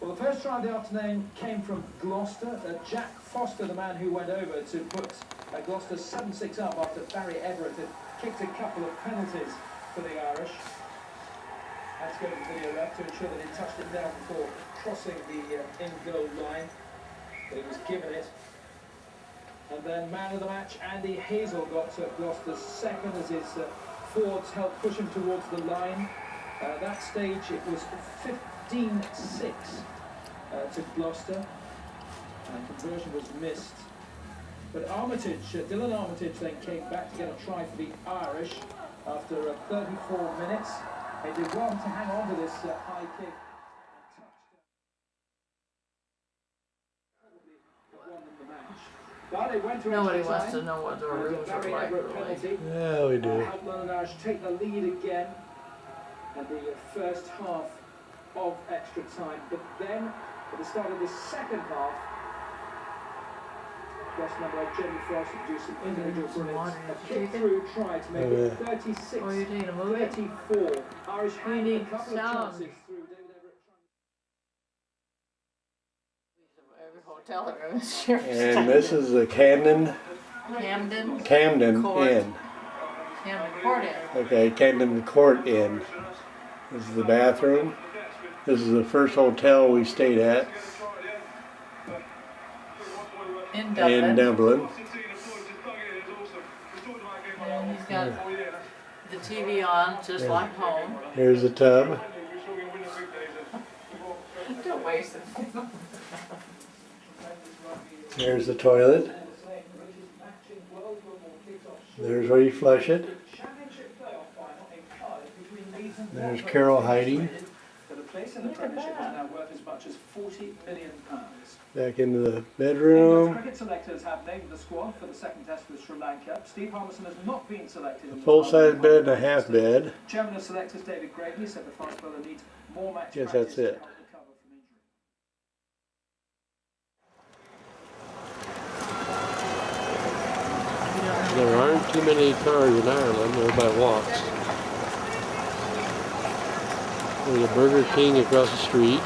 Well, the first try of the afternoon came from Gloucester. Jack Foster, the man who went over to put Gloucester 7-6 up after Barry Everett had kicked a couple of penalties for the Irish. Had to go to the video ref to ensure that he touched it down before crossing the in-goal line. But he was given it. And then man of the match, Andy Hazel, got Gloucester's second as his forwards helped push him towards the line. At that stage it was 15-6 to Gloucester, and conversion was missed. But Armitage, Dylan Armitage then came back to get a try for the Irish after 34 minutes. They did well to hang on to this high kick. Nobody wants to know what the rooms are like, really. Yeah, we do. London Irish take the lead again at the first half of extra time. But then, at the start of the second half, Gloucester number 8, Jamie Frost produced some individual brilliance. A kick-through try to make it 36-34. Irish had a couple of chances through David Everett. Every hotel room is sure. And this is the Camden Court. Inn. Camden Court Inn. Okay, Camden Court Inn. This is the bathroom. This is the first hotel we stayed at In Dublin. And he's got the TV on, just like home. Here's the tub. Don't waste it. Here's the toilet. There's where you flush it. There's Carol hiding. Back into the bedroom. Cricket selectors have named the squad for the second test with Sri Lanka. Steve Harmison has not been selected. A full-size bed and a half bed. Chairman of selectors David Gravely said the fast bowler needs more match Yes, practice that's it. to help recover from injury. There aren't too many cars in Ireland. Everybody walks. There's a Burger King across the street.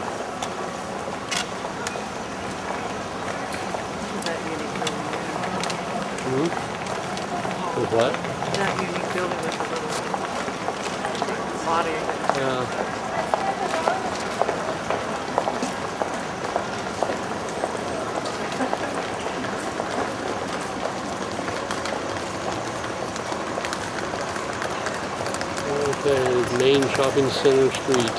With what? That unique building with the little body. Yeah. Okay, main shopping center street.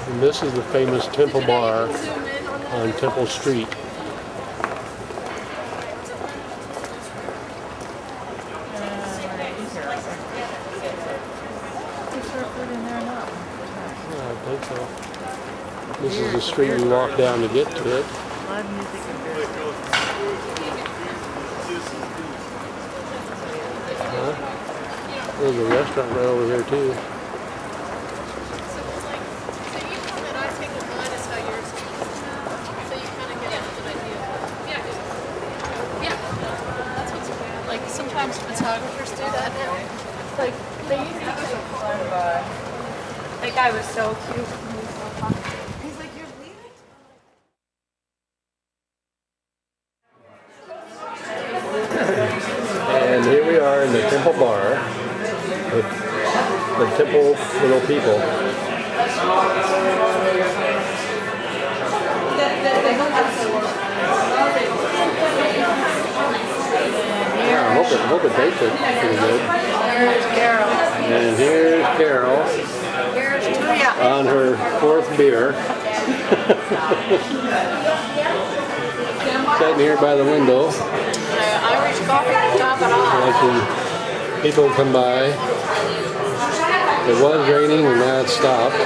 And this is the famous Temple Bar on Temple Street. Yeah, I think so. This is the street we walk down to get to it. Live music and beer. There's a restaurant right over here too. Like sometimes photographers do that now. Like they used to do it that guy was so cute. He's like, you're leaving? And here we are in the Temple Bar with the Temple little people. Yeah, I hope it tastes pretty good. Here's Carol. And here's Carol Here's Tuya. on her fourth beer. Sitting here by the window. Irish coffee to top it off. Watching people come by. It was raining and now it's stopped.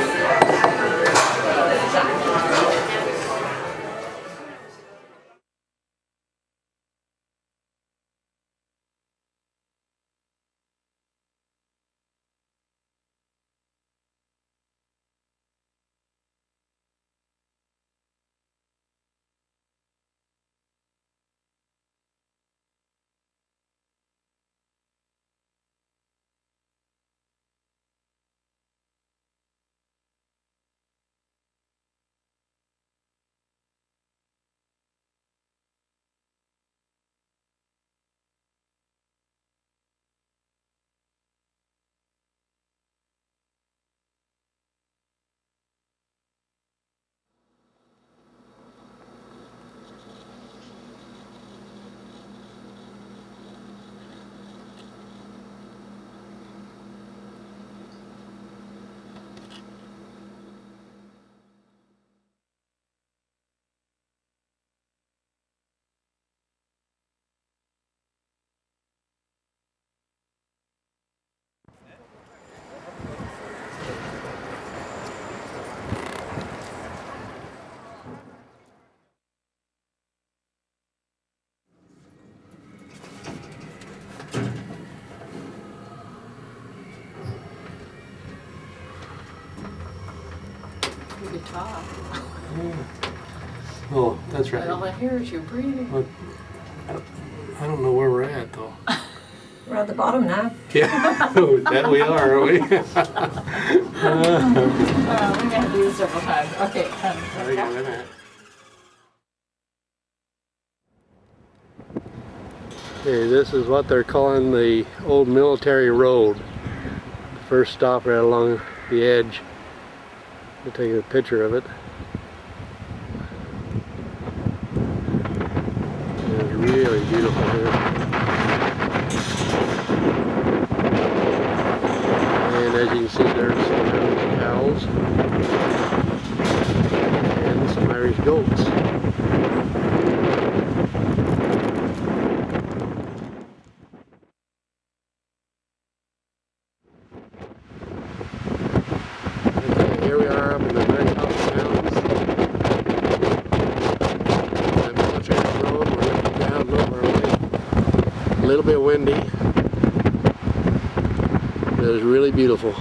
talk. Oh, that's But all right. I hear is you breathing. But I don't know where we're at though. We're at the bottom now. Yeah, that we are, aren't we? We may have to use it several times. Okay. Wait a minute. Okay, this is what they're calling the old military road. First stop right along the edge. We'll take a picture of it. It's really beautiful here. And as you can see, there's some cows and some Irish goats. Okay, here we are up in the very top of the mountains. The military road, we're looking down over our way. A little bit windy. It is really beautiful.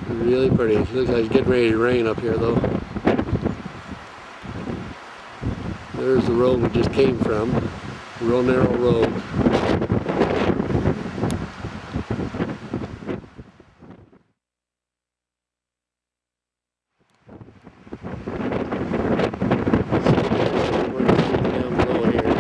Really pretty. It looks like it's getting ready to rain up here though. There's the road we just came from. Real narrow road. Down below here.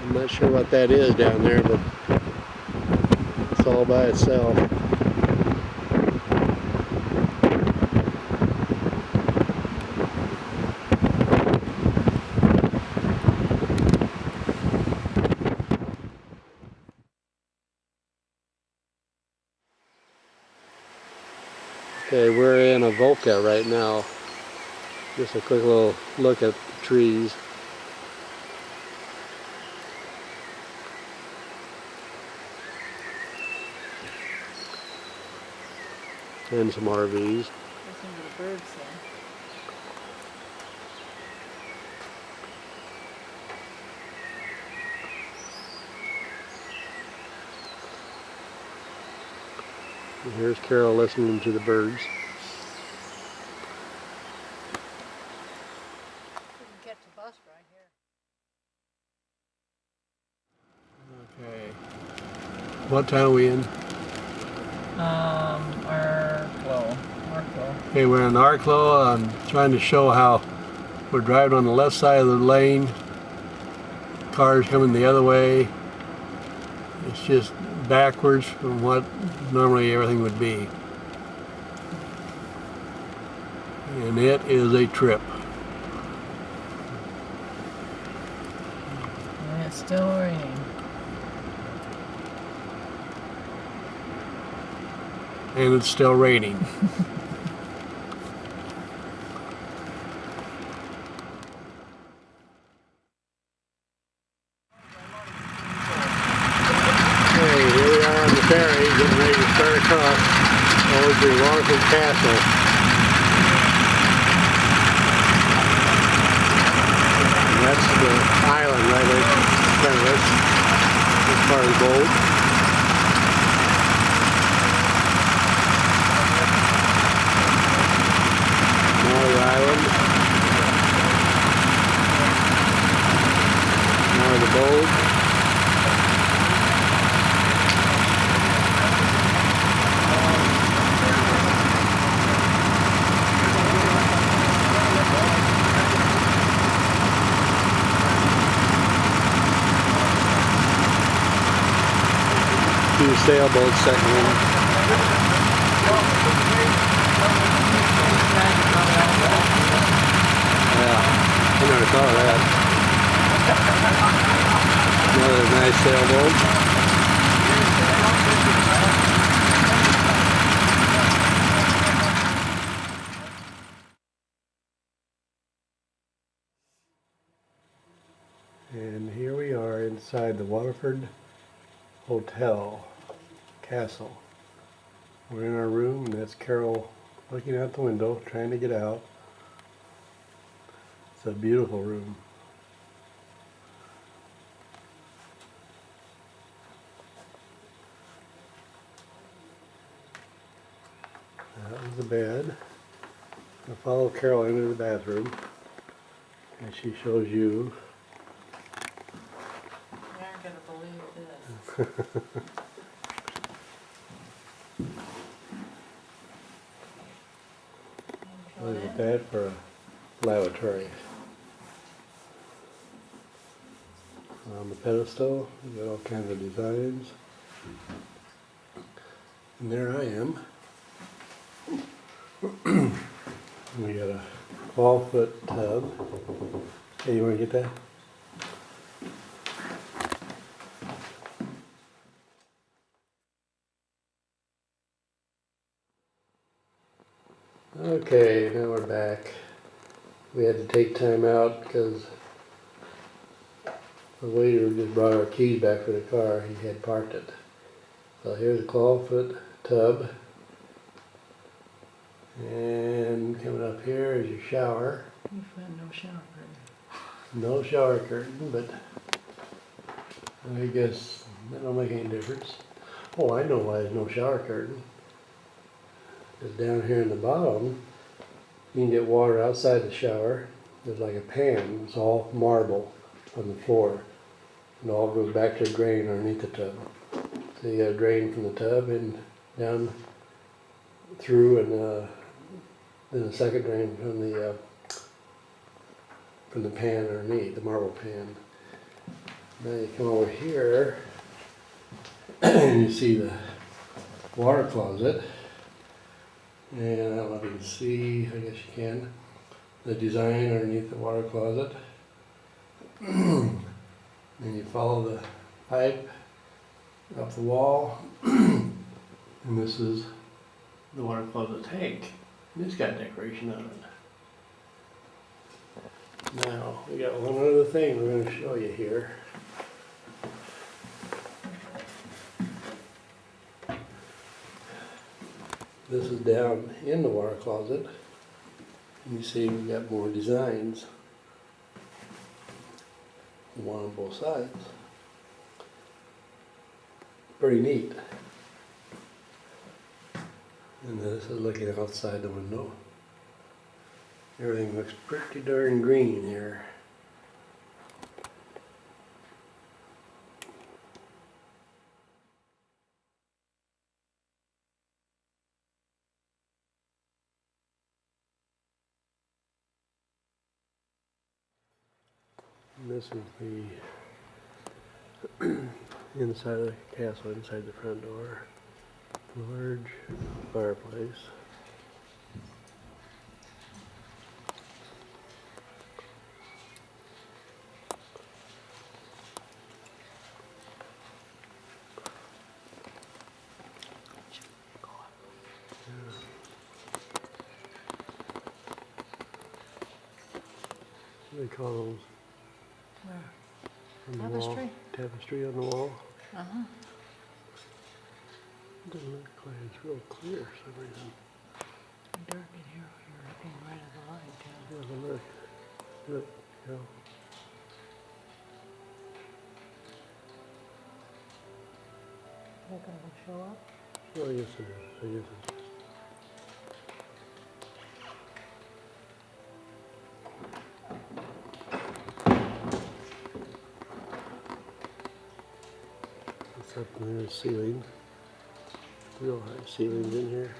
I'm not sure what that is down there, but it's all by itself. Okay, we're in Avoca right now. Just a quick little look at the trees. And some RVs. Listen to the birds then. And here's Carol listening to the birds. We can catch a bus right here. Okay. What town are we in? Arklow. Okay, we're in Arklow. I'm trying to show how we're driving on the left side of the lane. Cars coming the other way. It's just backwards from what normally everything would be. And it is a trip. And it's still raining. And it's still raining. Okay, here we are on the ferry, getting ready to start across over to Waterford Castle. And that's the island right there, kind of this part of the boat. Island. More of the boat. Two sailboats setting in. Yeah, I never thought of that. sailboat. And here we are inside the Waterford Hotel Castle. We're in our room, and that's Carol looking out the window, trying to get out. It's a beautiful room. That was the bed. I'll follow Carol into the bathroom, and she shows you. You aren't gonna believe this. Look at that for a lavatory. On the pedestal, we got all kinds of designs. And there I am. We got a 12-foot tub. Hey, you want to get that? Okay, now we're back. We had to take time out because the waiter just brought our keys back for the car. He had parked it. So here's a 12-foot tub. And coming up here is your shower. You found no shower curtain. No shower curtain, but I guess that don't make any difference. Oh, I know why there's no shower curtain. Because down here in the bottom, you can get water outside the shower. There's like a pan. It's all marble on the floor. And it all goes back to a drain underneath the tub. So you got a drain from the tub and down through, and then a second drain from the pan underneath, the marble pan. Now you come over here and you see the water closet. And I don't know if you can see, I guess you can, the design underneath the water closet. Then you follow the pipe up the wall, and this is the water closet tank. And it's got decoration on it. Now, we got one other thing we're going to show you here. This is down in the water closet. And you see we've got more designs. One on both sides. Pretty neat. And this is looking outside the window. Everything looks pretty darn green here. And this is the inside of the castle, inside the front door. Large fireplace. What do they call those? Where? On the Tapestry? wall? Tapestry on the wall. Uh-huh. It doesn't look like it's real clear for some reason. Dark in here. You're looking right at the light, too. Yeah, but look, yeah. They're gonna show up. Oh, yes it is. I guess it is. It's up in the ceiling. Real high ceilings in here.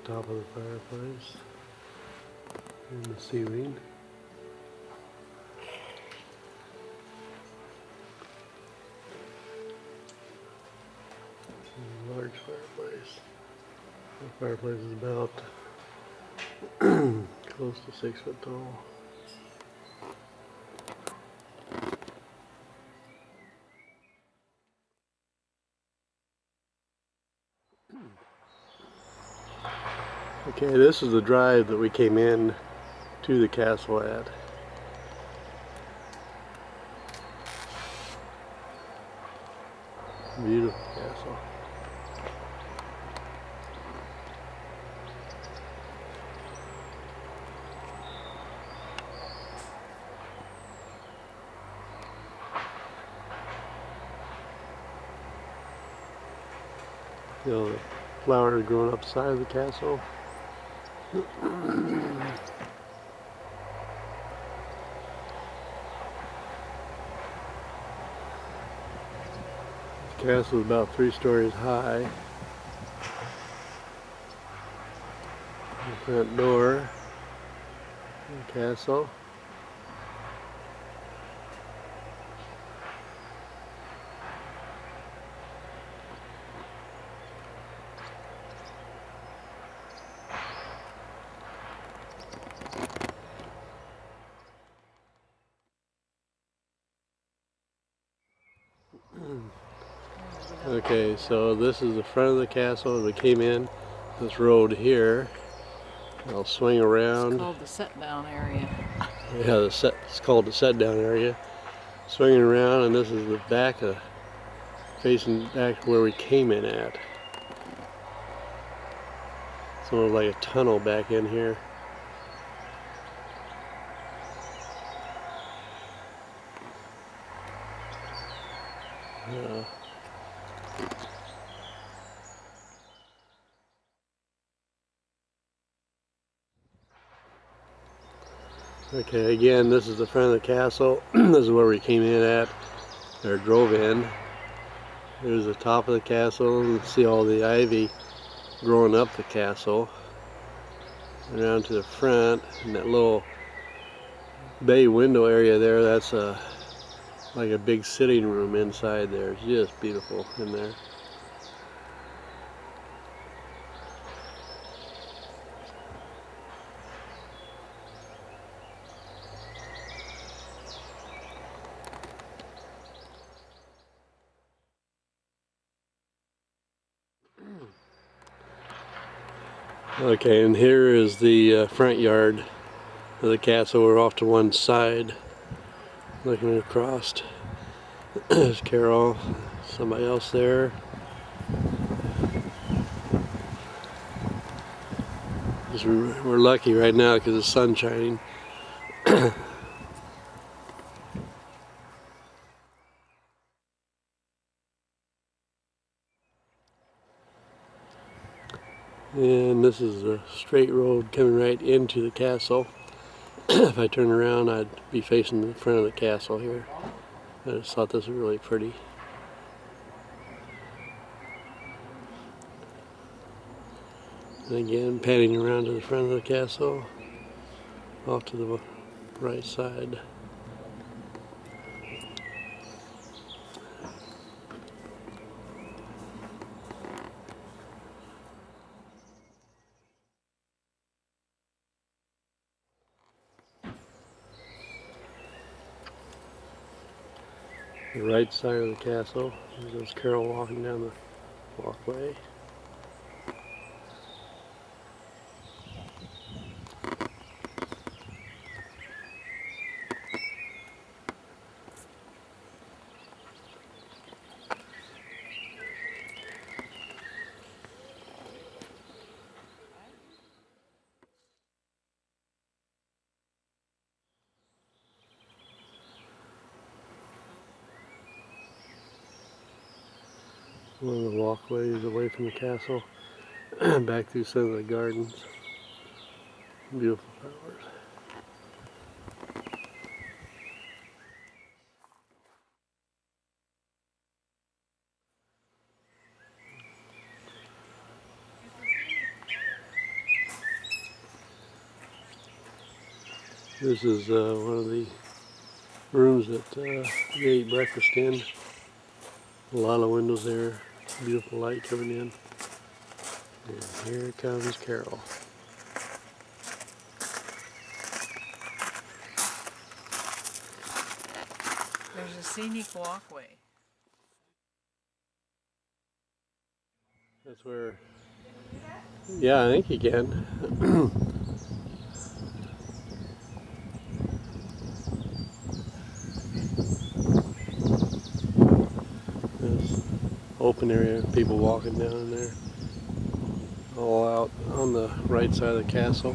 Top of the fireplace. And the ceiling. fireplace. The fireplace is about close to 6 foot tall. Okay, this is the drive that we came in to the castle at. Beautiful castle. You know, the flowers growing up the side of the castle. The castle is about 3 stories high. The front door, the castle. Okay, so this is the front of the castle as we came in. This road here. I'll swing around. It's called the set down area. Yeah, it's called the set down area. Swinging around, and this is the back facing back where we came in at. It's almost like a tunnel back in here. Okay, again, this is the front of the castle. This is where we came in at, or drove in. There's the top of the castle. You can see all the ivy growing up the castle. Around to the front, and that little bay window area there, that's like a big sitting room inside there. It's just beautiful in there. Okay, and here is the front yard of the castle. We're off to one side, looking across. There's Carol, somebody else there. We're lucky right now because the sun's shining. And this is a straight road coming right into the castle. If I turn around, I'd be facing the front of the castle here. I just thought this was really pretty. And again, panning around to the front of the castle, off to the right side. The right side of the castle, there's Carol walking down the walkway. One of the walkways away from the castle, back through some of the gardens. Beautiful flowers. This is one of the rooms that we ate breakfast in. A lot of windows there, beautiful light coming in. And here comes Carol. There's a scenic walkway. That's where, yeah, I think you can. There's open area, people walking down in there. All out on the right side of the castle.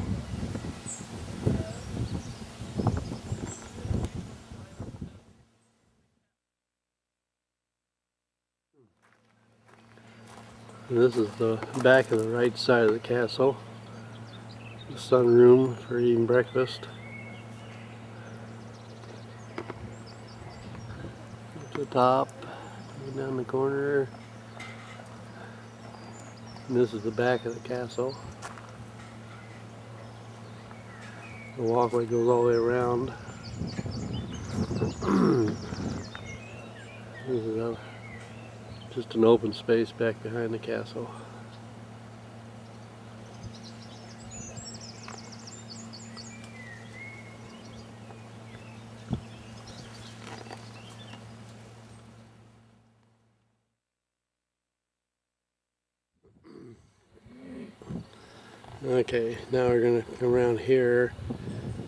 And this is the back of the right side of the castle. The sunroom for eating breakfast. To the top, down the corner. And this is the back of the castle. The walkway goes all the way around. This is just an open space back behind the castle. Okay, now we're gonna come around here.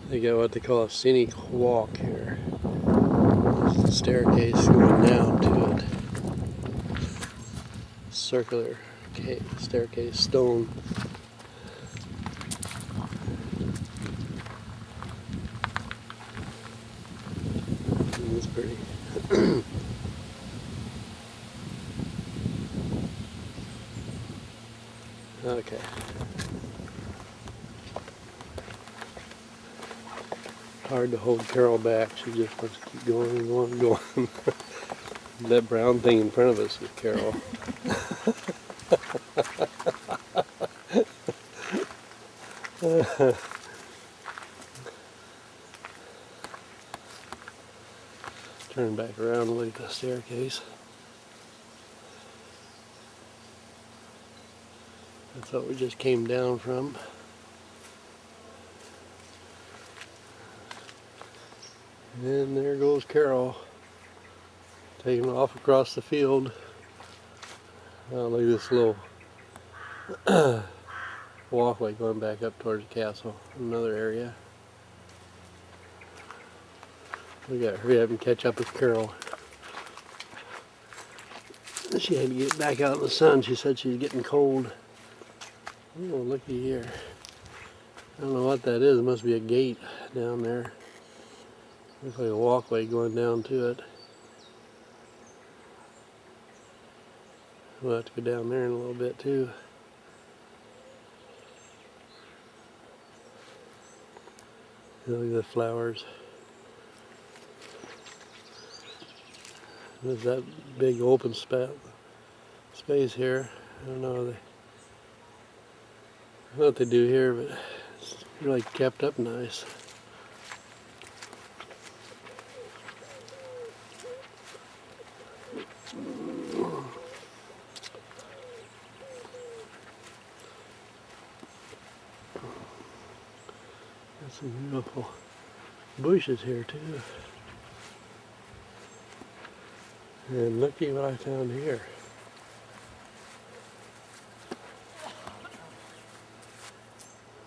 They got what they call a scenic walk here. There's a staircase going down to it. Circular staircase, stone. It's pretty. Okay. Hard to hold Carol back. She just wants to keep going and going and going. That brown thing in front of us is Carol. Turn back around and look at the staircase. That's what we just came down from. And there goes Carol, taking off across the field. Look at this little walkway going back up towards the castle. Another area. We gotta hurry up and catch up with Carol. She had to get back out in the sun. She said she's getting cold. Oh, looky here. I don't know what that is. It must be a gate down there. Looks like a walkway going down to it. We'll have to go down there in a little bit too. Look at the flowers. There's that big open space here. I don't know what they do here, but it's really kept up nice. Got some beautiful bushes here too. And looky what I found here.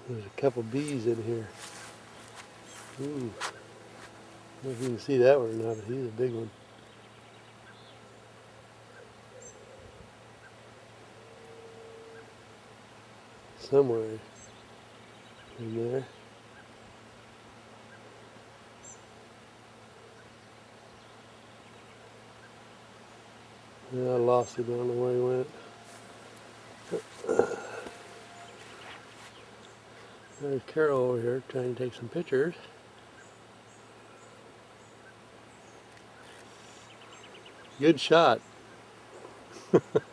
There's a couple bees in here. I don't know if you can see that one or not, but he's a big one. Somewhere in there. Yeah, I lost him. I don't know where he went. There's Carol over here trying to take some pictures. Good shot. Go that way,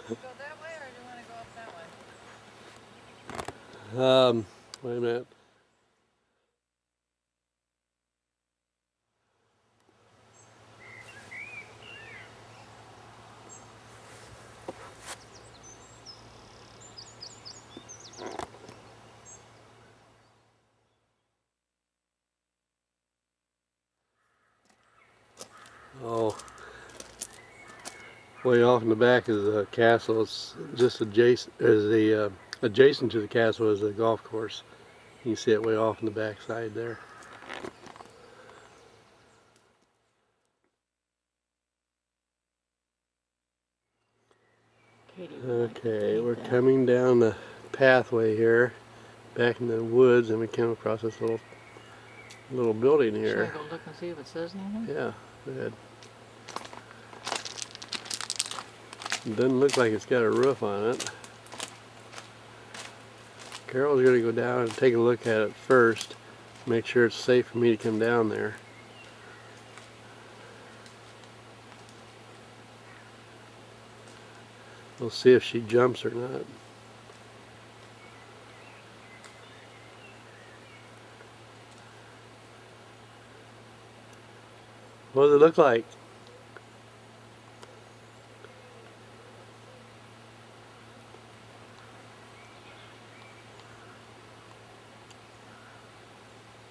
or do you want to go up that way? Wait a minute. Way off in the back is the castle. It's just adjacent to the castle is a golf course. You can see it way off in the back side there. Okay, we're coming down the pathway here, back in the woods, and we came across this little building here. Should I go look and see if it says anything? Yeah, go ahead. It doesn't look like it's got a roof on it. Carol's going to go down and take a look at it first, make sure it's safe for me to come down there. We'll see if she jumps or not. What does it look like?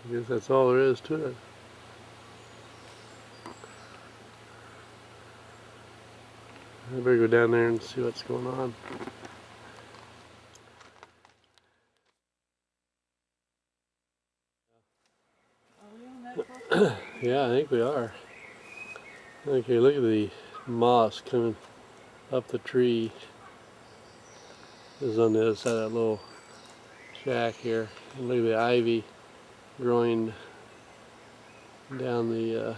I guess that's all there is to it. I better go down there and see what's going on. Yeah, I think we are. Okay, look at the moss coming up the tree. This is on the other side of that little shack here. And look at the ivy growing down the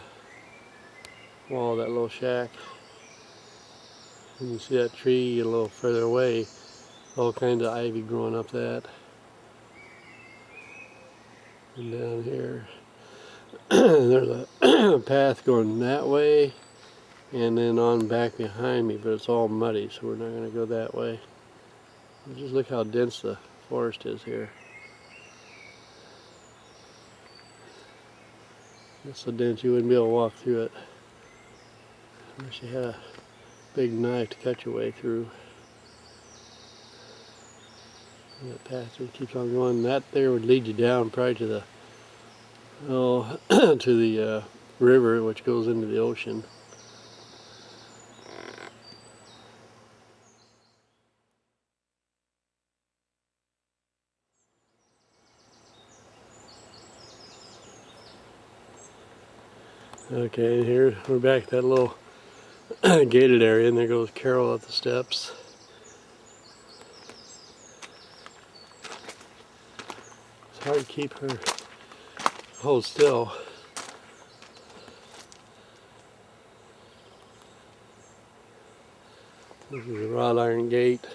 wall of that little shack. And you see that tree a little further away, all kinds of ivy growing up that. And down here, there's a path going that way, and then on back behind me, but it's all muddy, so we're not going to go that way. Just look how dense the forest is here. It's so dense you wouldn't be able to walk through it unless you had a big knife to cut your way through. And that path just keeps on going. That there would lead you down probably to the to the river, which goes into the ocean. Okay, here we're back at that little gated area, and there goes Carol up the steps. It's hard to keep her hold still. This is a wrought iron gate.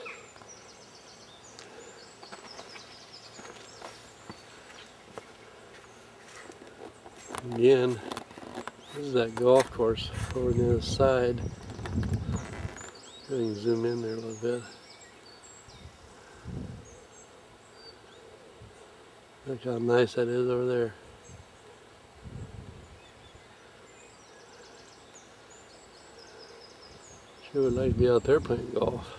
Again, this is that golf course over on the other side. I can zoom in there a little bit. Look how nice that is over there. Sure would like to be out there playing golf.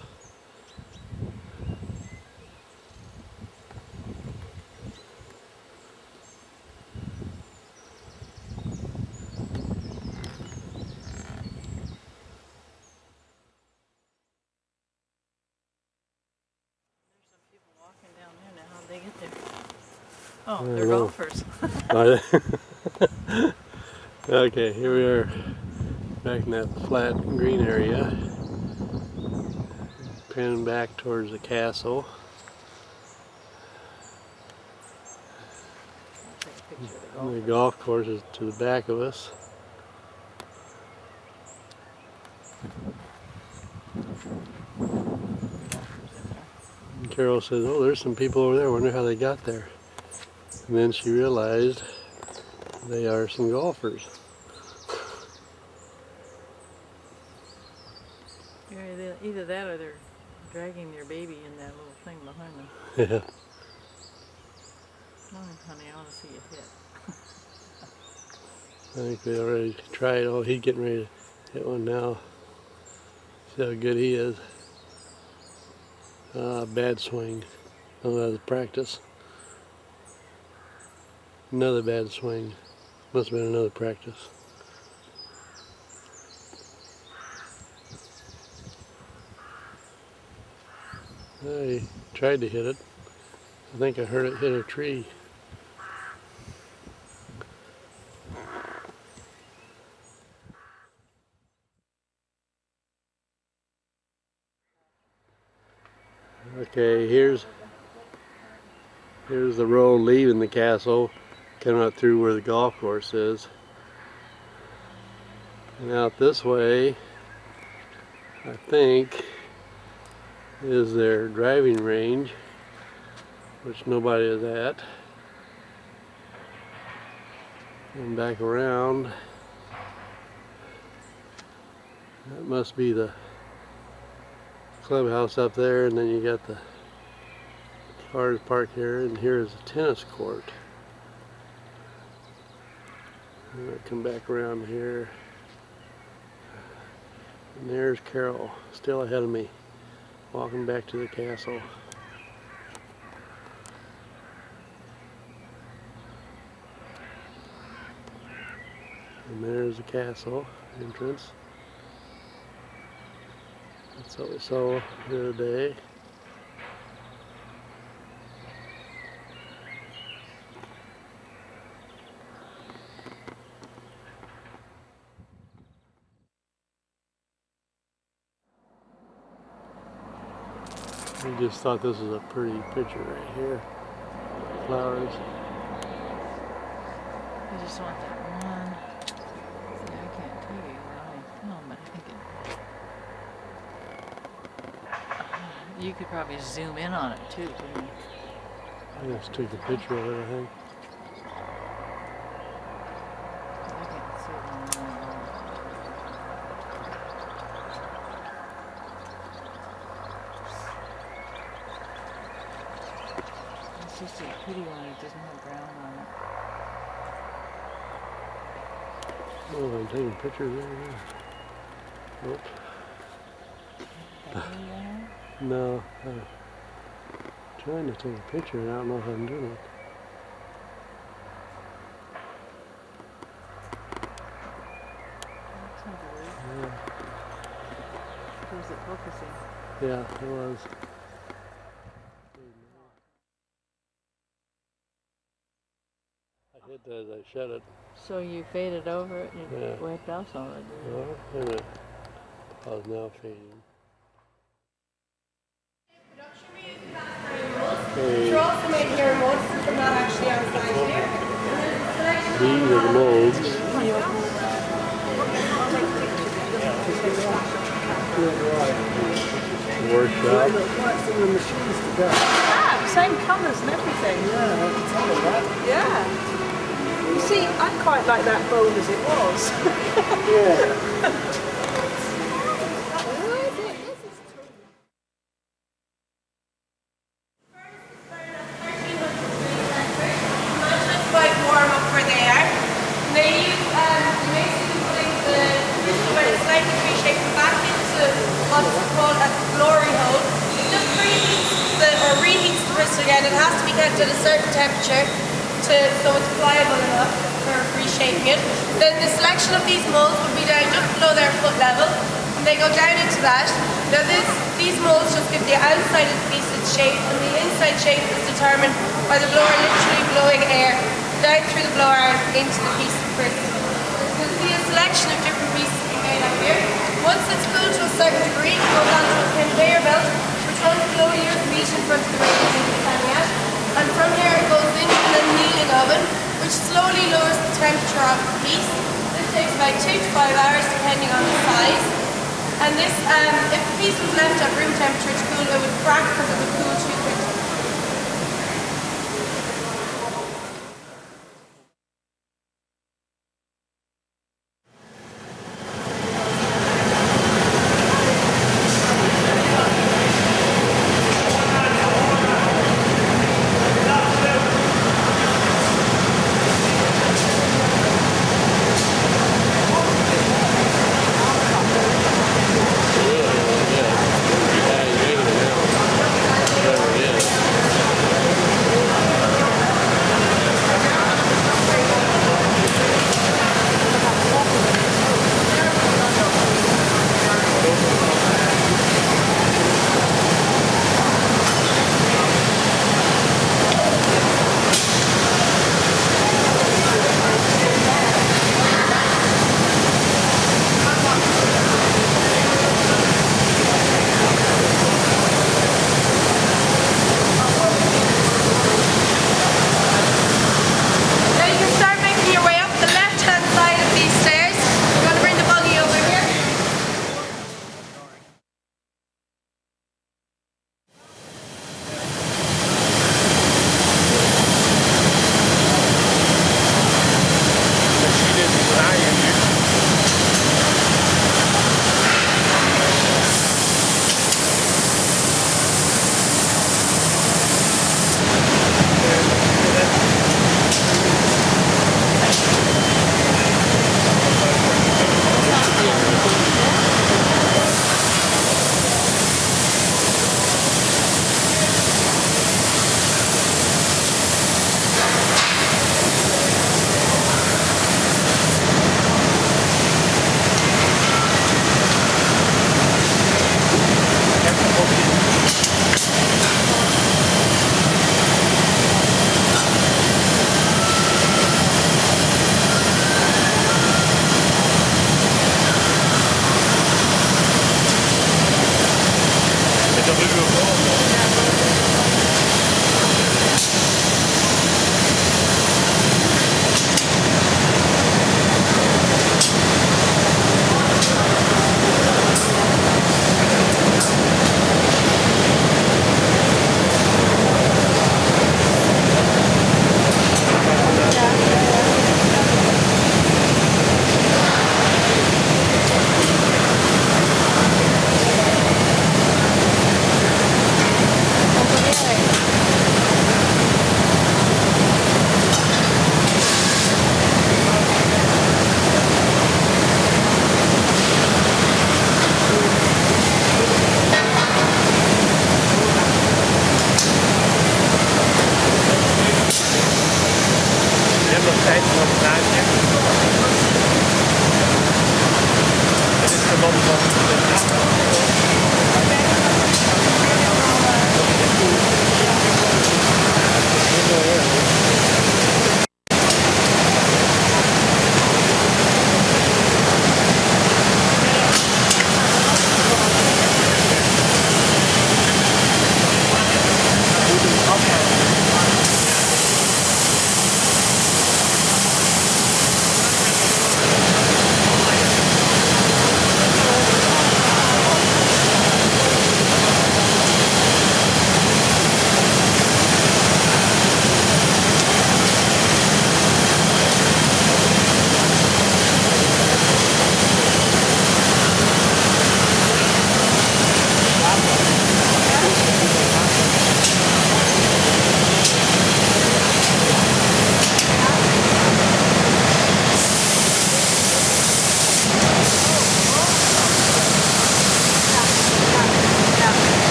They get there. Oh, they're golfers. Okay, here we are back in that flat green area. Panning back towards the castle. And the golf course is to the back of us. And Carol says, "Oh, there's some people over there. I wonder how they got there." And then she realized they are some golfers. Either that or they're dragging their baby in that little thing behind them. Yeah. Come on, honey, I want to see you hit. I think we already tried. Oh, he's getting ready to hit one now. See how good he is. Bad swing. Oh, that was practice. Another bad swing. Must have been another practice. I tried to hit it. I think I heard it hit a tree. Okay, here's the road leaving the castle, coming up through where the golf course is. And out this way, I think, is their driving range, which nobody is at. And back around, that must be the clubhouse up there, and then you got the cars parked here, and here is a tennis court. And I come back around here, and there's Carol, still ahead of me, walking back to the castle. And there's the castle entrance. That's what we saw here today. I just thought this was a pretty picture right here. Flowers. I just want that one. See, I can't tell you that I film, but I think it. You could probably zoom in on it too, couldn't you? I just took a picture of it, I think. I can't see it on the wall. It's just a pretty one, it doesn't have brown on it. Oh, I'm taking pictures there. Nope. No, I'm trying to take a picture and I don't know if I'm doing it. That's not weird. Yeah, Was it focusing? yeah, it was. I hit that as I shut it. So you faded over it and it Yeah. wiped out some of it, didn't it? Well, wait a minute. Oh, it's now fading. Okay, You're also made here most of them not actually outside here. these are the molds. Workshop. Ah, same colours and everything. Yeah, I can tell them that. Yeah. You see, I quite like that bowl as it was. Yeah. Quite warm over there. And they use basically putting the crystal when it's slightly reshaped back into what's called a glory hole. It just reheats the crystal again. It has to be kept at a certain temperature so it's pliable enough for reshaping it. Then the selection of these molds will be down just below their foot level, and they go down into that. Now these molds just give the outside of the piece its shape, and the inside shape is determined by the blower literally blowing air down through the blower into the piece of crystal. You'll see a selection of different pieces being made out here. Once it's cooled to a certain degree, it goes onto a conveyor belt, which runs slowly your feet in front of the radiator you're standing at. And from here it goes into an annealing oven, which slowly lowers the temperature of the piece. This takes about 2 to 5 hours depending on the size. And this, if the piece was left at room temperature to cool, it would crack because it would cool too quickly.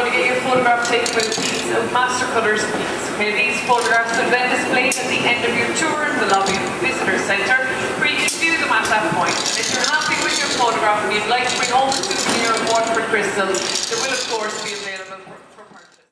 going to get you a photograph taken with a piece of Master Cutter's piece. Okay, these photographs are then displayed at the end of your tour in the lobby of the Visitor Centre, where you can view them at that point. And if you're happy with your photograph and you'd like to bring home a souvenir of Waterford Crystal, they will of course be available for purchase.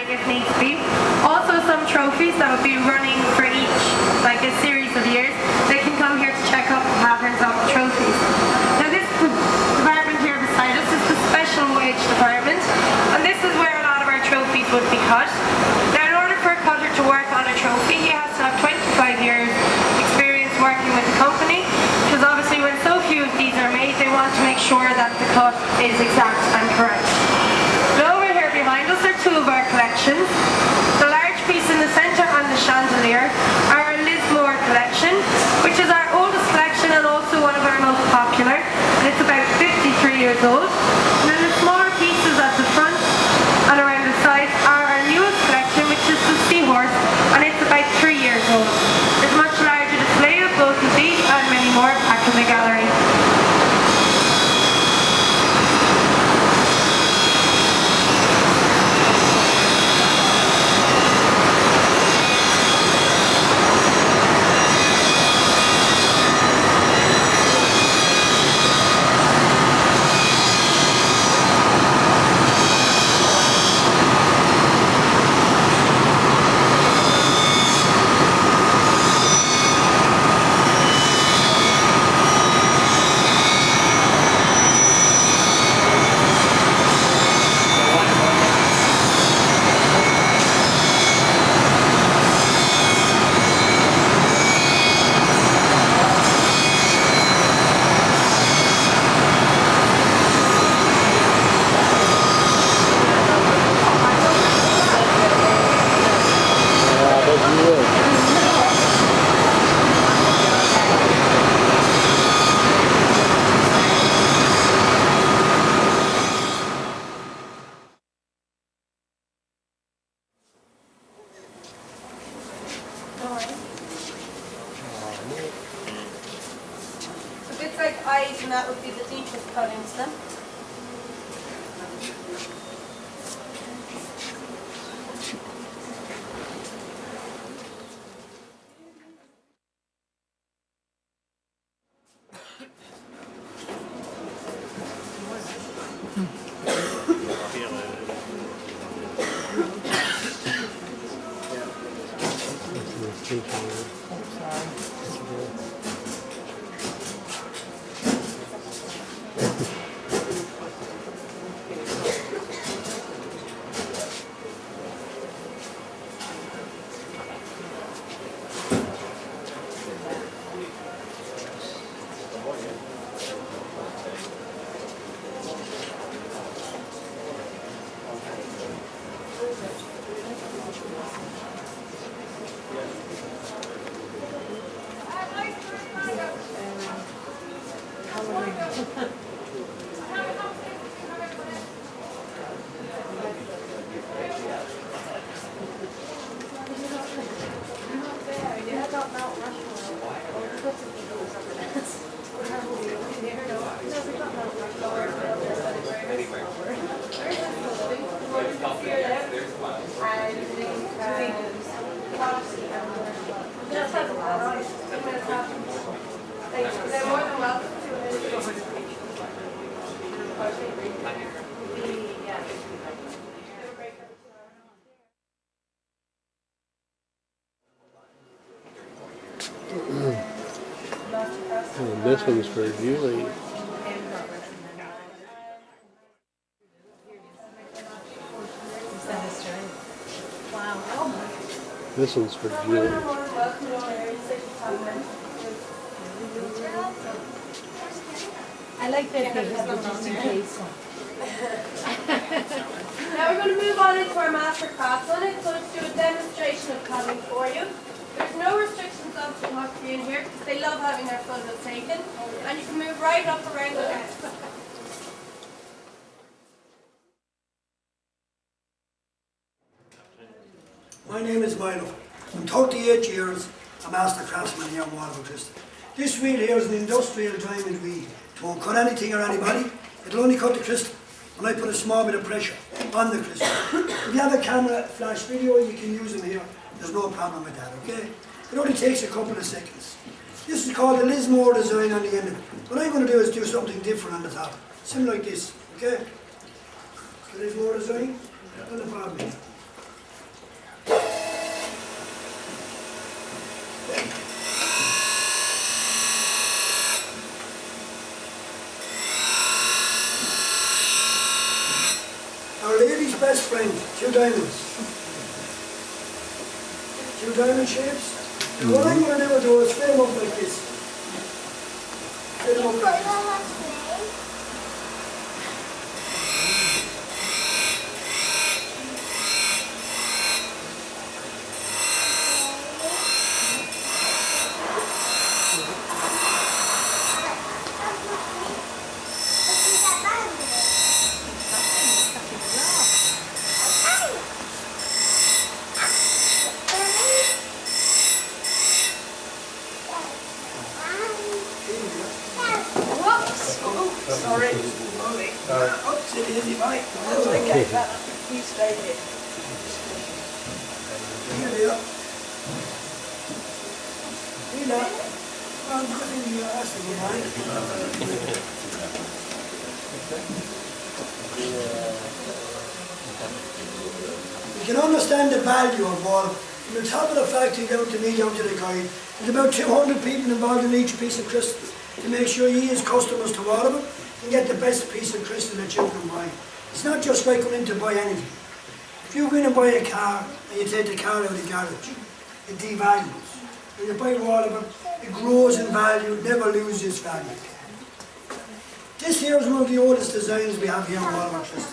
If needs be. Also some trophies that will be running for each, like a series of years. They can come here to check out the patterns of the trophies. Now this department here beside us is the special wage department, and this is where a lot of our trophies would be cut. Now in order for a cutter to work on a trophy, he has to have 25 years experience working with the company, because obviously when so few of these are made, they want to make sure that the cut is exact and correct. Behind us are two of our collections. The large piece in the centre and the chandelier are our Lismore collection, which is our oldest collection and also one of our most popular. And it's about 53 years old. And then the smaller pieces at the front and around the sides are our newest collection, which is the Seahorse, and it's about 3 years old. There's a much larger display of both of these and many more back in the gallery. Bits like eyes, and that would be the deepest cuttings then. this one's for Julie. Wow. This one's for Julie. I like that picture, but just in case. Now we're going to move on into our masterclass on it, so let's do a demonstration of cutting for you. There's no restrictions on photography in here because they love having their photos taken, and you can move right up around the desk. My name is Milo. I'm 38 years, a master craftsman here in Waterford. This wheel here is an industrial diamond wheel. It won't cut anything or anybody, it'll only cut the crystal. And I put a small bit of pressure on the crystal. If you have a camera, flash video, you can use them here. There's no problem with that, okay? It only takes a couple of seconds. This is called the Lismore design on the end of it. What I'm going to do is do something different on the top. Something like this, okay? The Lismore design, not a problem. Our lady's best friend, 2 diamonds. 2 diamond shapes. And what I'm going to do with those is fill them up like this. Fill them up like this. Sorry. Up to the easy bike. Okay, you stay here. Here they are. Here they are. I'm putting your ass in your mind. You can understand the value of water. From the top of the factory down to me, down to the guide. There's about 200 people involved in each piece of crystal to make sure you as customers to Waterford can get the best piece of crystal that you can buy. It's not just like going in to buy anything. If you go in and buy a car and you take the car out of the garage, it devalues. When you buy Waterford, it grows in value, it never loses its value. This here is one of the oldest designs we have here in Waterford.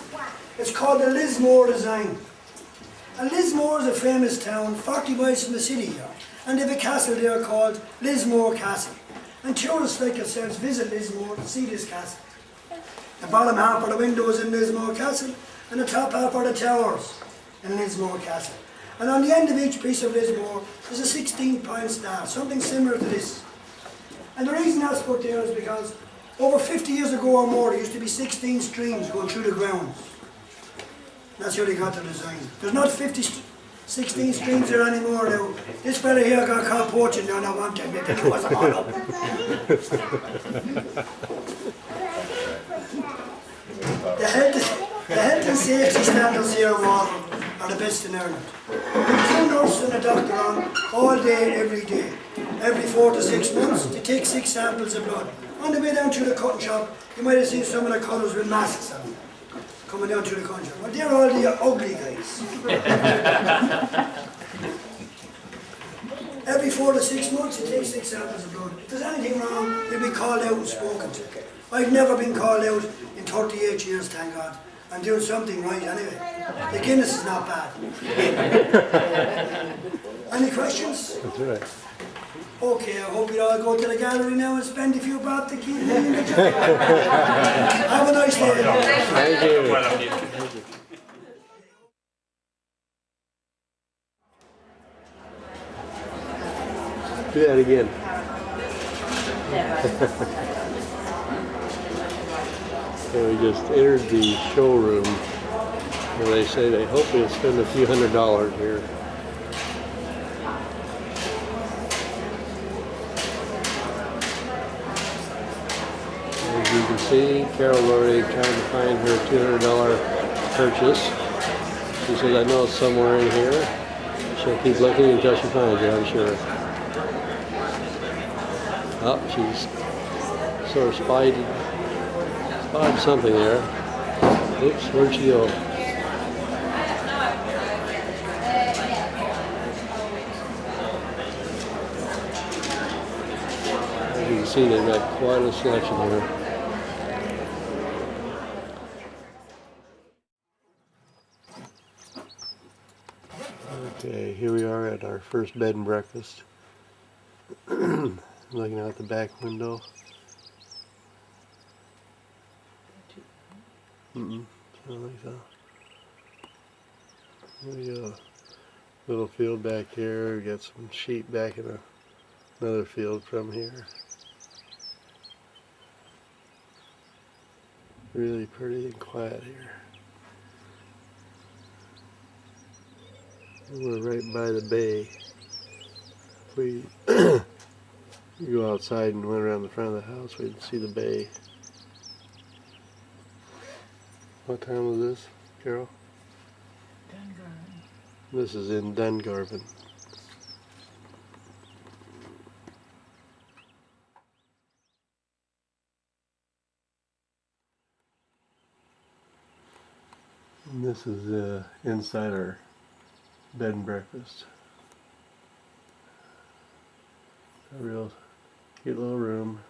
It's called the Lismore design. And Lismore is a famous town, 40 miles from the city here. And they have a castle there called Lismore Castle. And tourists like yourselves visit Lismore to see this castle. The bottom half are the windows in Lismore Castle, and the top half are the towers in Lismore Castle. And on the end of each piece of Lismore is a 16-point star, something similar to this. And the reason that's put there is because over 50 years ago or more, there used to be 16 streams going through the grounds. That's how they got the design. There's not 16 streams there anymore now. This fella here got caught poaching down at one time, they think it was all up. The health and safety standards here in Waterford are the best in Ireland. There's 2 nurses and a doctor on all day, every day. Every 4 to 6 months, they take 6 samples of blood. On the way down to the cutting shop, you might have seen some of the cutters with masks on, coming down to the cutting shop. Well, they're all the ugly guys. Every 4 to 6 months, you take 6 samples of blood. If there's anything wrong, you'll be called out and spoken to. I've never been called out in 38 years, thank God. I'm doing something right anyway. The Guinness is not bad. Any questions? That's right. Okay, I hope you all go to the gallery now and spend a few bob to keep me in the job. Have a nice day. Thank you. Do that again. So we just entered the showroom where they say they hope we'll spend a few $100s here. As you can see, Carol's already trying to find her $200 purchase. She says, I know it's somewhere in here. She'll keep looking until she finds it, I'm sure. Oh, she's sort of spotted something there. Oops, where'd she go? As you can see, they've got quite a selection here. Okay, here we are at our first bed and breakfast. Looking out the back window. I don't think so. There we go. Little field back here. We got some sheep back in another field from here. Really pretty and quiet here. We're right by the bay. If we go outside and went around the front of the house, we'd see the bay. What time was this, Carol? Dungarvan. This is in Dungarvan. And this is inside our bed and breakfast. A real cute little room.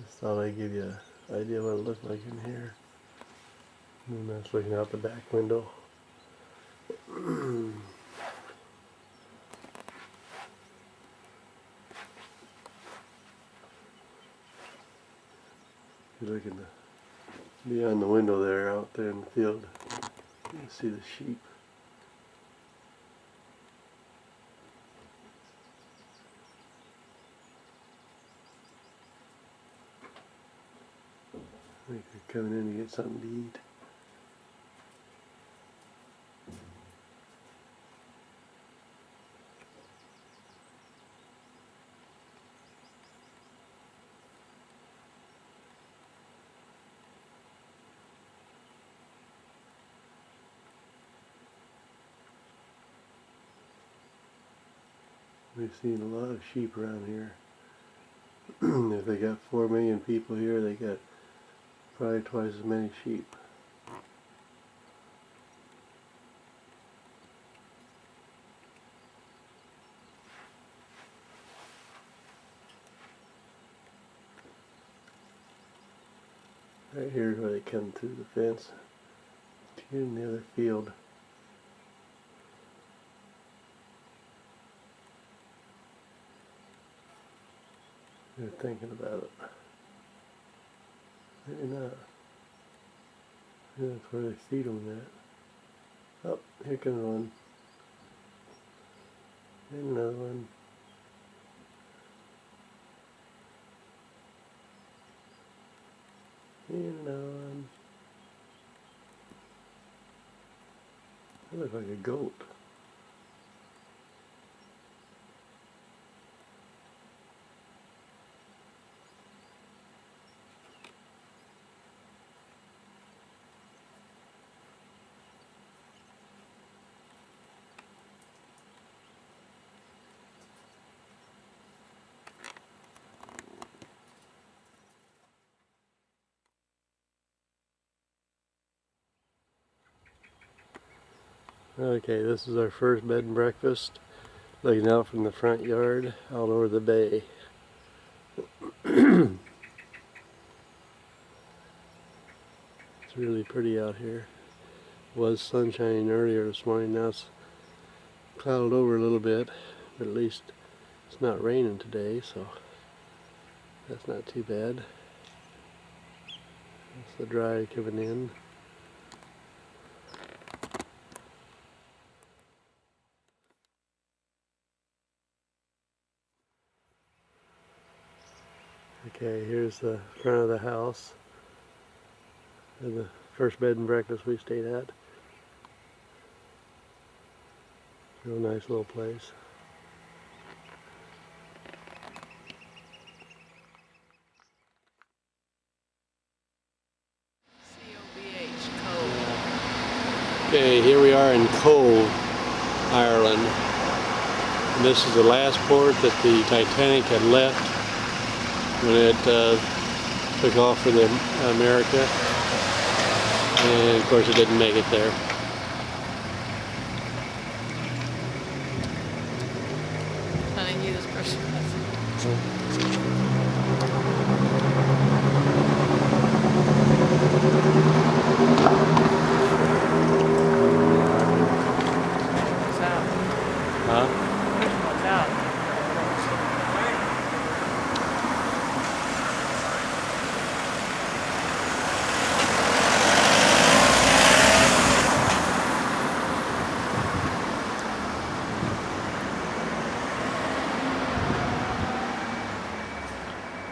Just thought I'd give you an idea what it looked like in here. And that's looking out the back window. If you look at beyond the window there, out there in the field, you can see the sheep. I think they're coming in to get something to eat. We've seen a lot of sheep around here. If they got 4 million people here, they got probably twice as many sheep. Right here is where they come through the fence to get in the other field. They're thinking about it. Maybe not. Maybe that's where they feed them at. Oh, here comes one. And another one. And another one. That looks like a goat. Okay, this is our first bed and breakfast, looking out from the front yard, out over the bay. It's really pretty out here. It was sunshine earlier this morning, now it's clouded over a little bit, but at least it's not raining today, so that's not too bad. That's the dry coming in. Okay, here's the front of the house, and the first bed and breakfast we stayed at. Real nice little place. C-O-B-H, Cove. Okay, here we are in Cove, Ireland. And this is the last port that the Titanic had left when it took off for the America. And of course it didn't make it there. Telling you this person. Huh? What's out?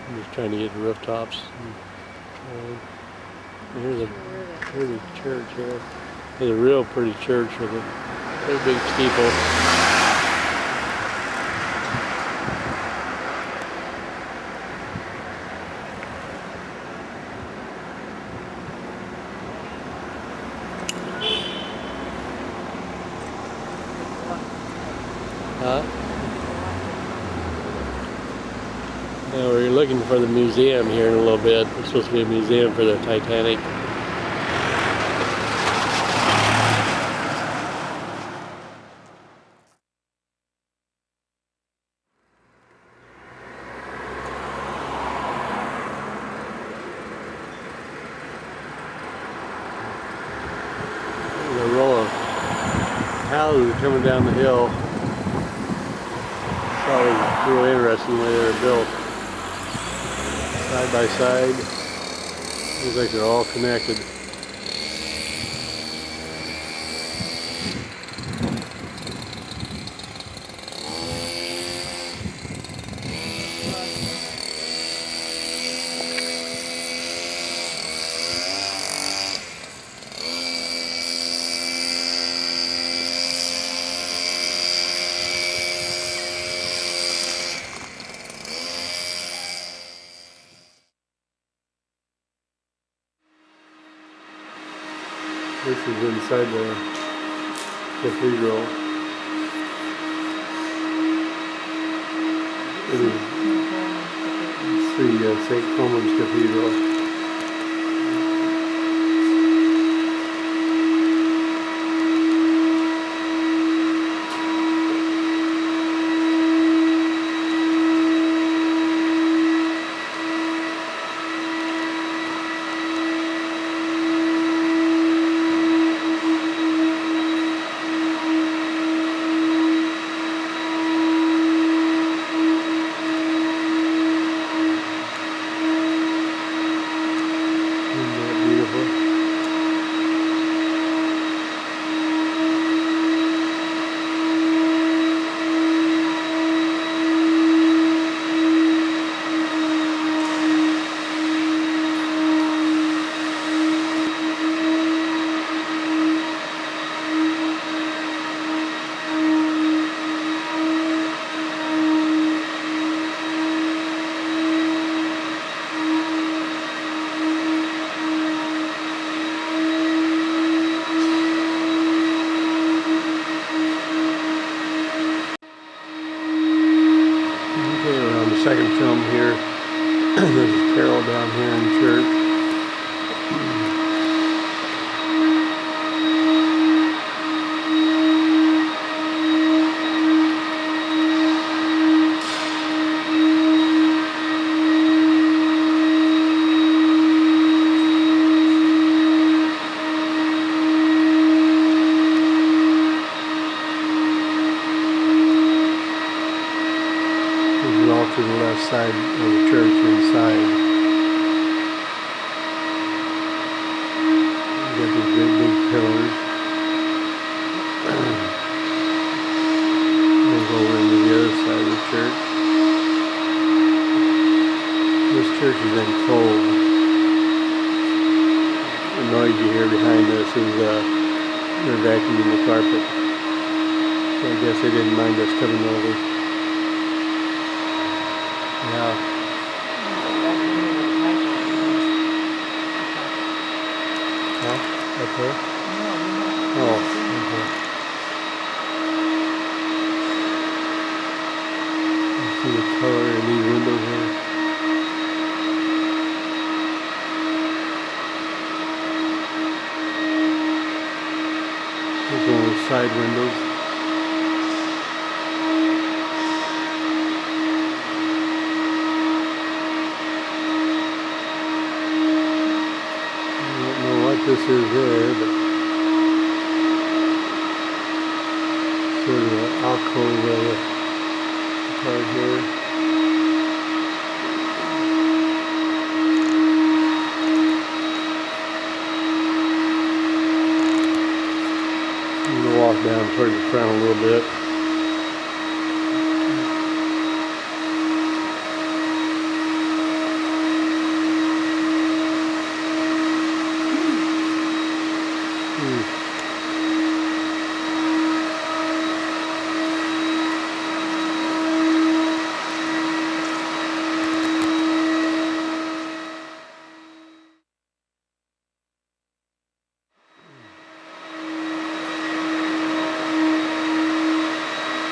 I'm just trying to get the rooftops. Here's a pretty church here. There's a real pretty church with a pretty big steeple. Huh? Now we're looking for the museum here in a little bit. It's supposed to be a museum for the Titanic. There's a row of houses coming down the hill. It's always real interesting the way they were built. Side by side. Looks like they're all connected. This is inside the cathedral. This is the St. Coleman's Cathedral. Second film here. There's a carol down here in church. All to the left side of the church inside. You got these big pillars. We'll go over into the other side of the church. This church is then cold. The noise you hear behind us is they're vacuuming the carpet. So I guess they didn't mind us coming over. Yeah. Huh? Up there? Oh, okay. these windows here. Those are all side windows. I don't know what this is there, but sort of an alcove area right here. I'm going to walk down toward the front a little bit.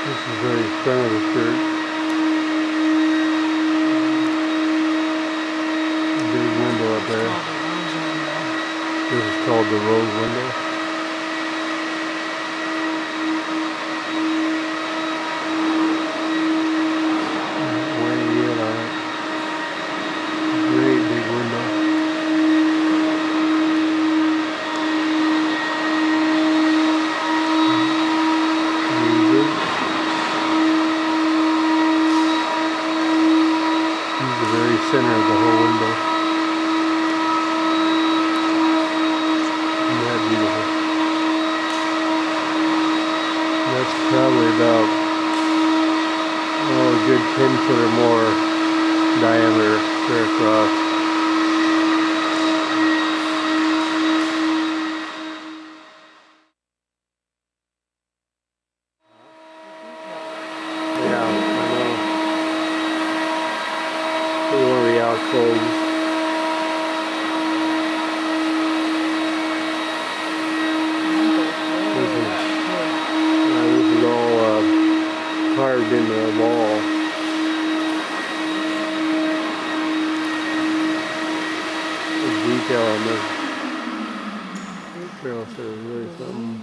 This is the very front of the church. A big window up there. This is called the rose window. Way in on it. Great big window. The very center of the whole window. Isn't that beautiful? That's probably about, a good 10 foot or more diameter clear across. Yeah, I know. One of the alcoves. This is all carved into the wall. The detail on this trail is really something.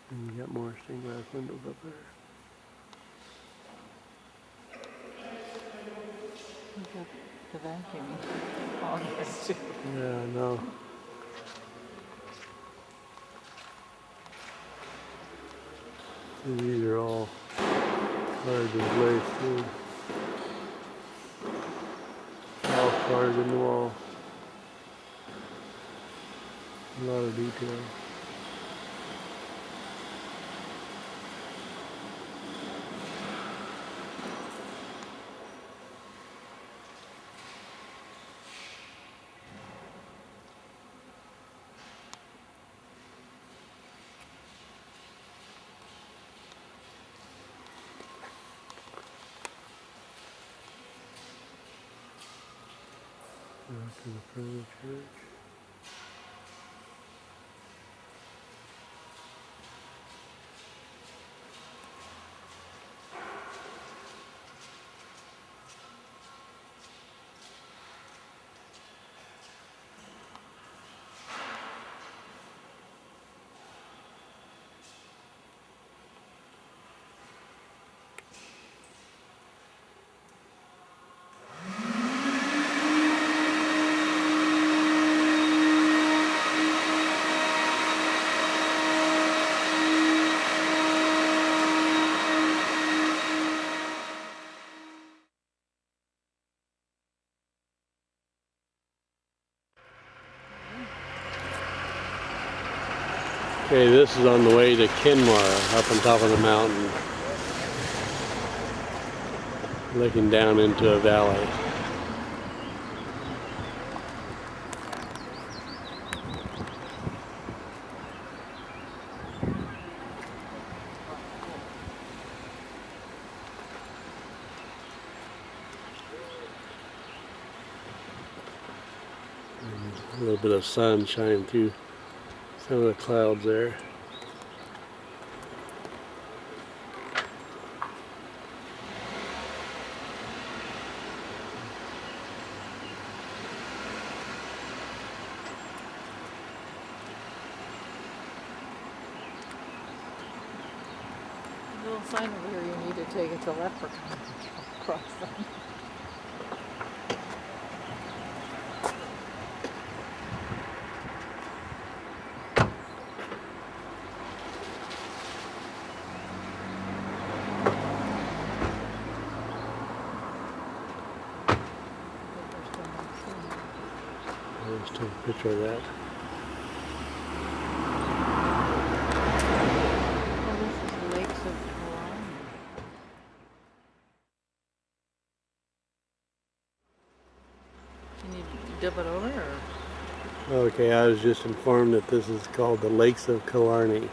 And you got more stained glass windows up there. Look at the vacuuming on this too. Yeah, I know. And these are all carved in place too. All carved in the wall. A lot of detail. Back to the front of the church. Okay, this is on the way to Kenmore, up on top of the mountain, looking down into a valley. A little bit of sun shining through some of the clouds there. Little sign over here, you need to take it to left or cross them. Let's take a picture of that. Oh, this is the Lakes of Killarney. Can you dip it over or? Okay, I was just informed that this is called the Lakes of Killarney.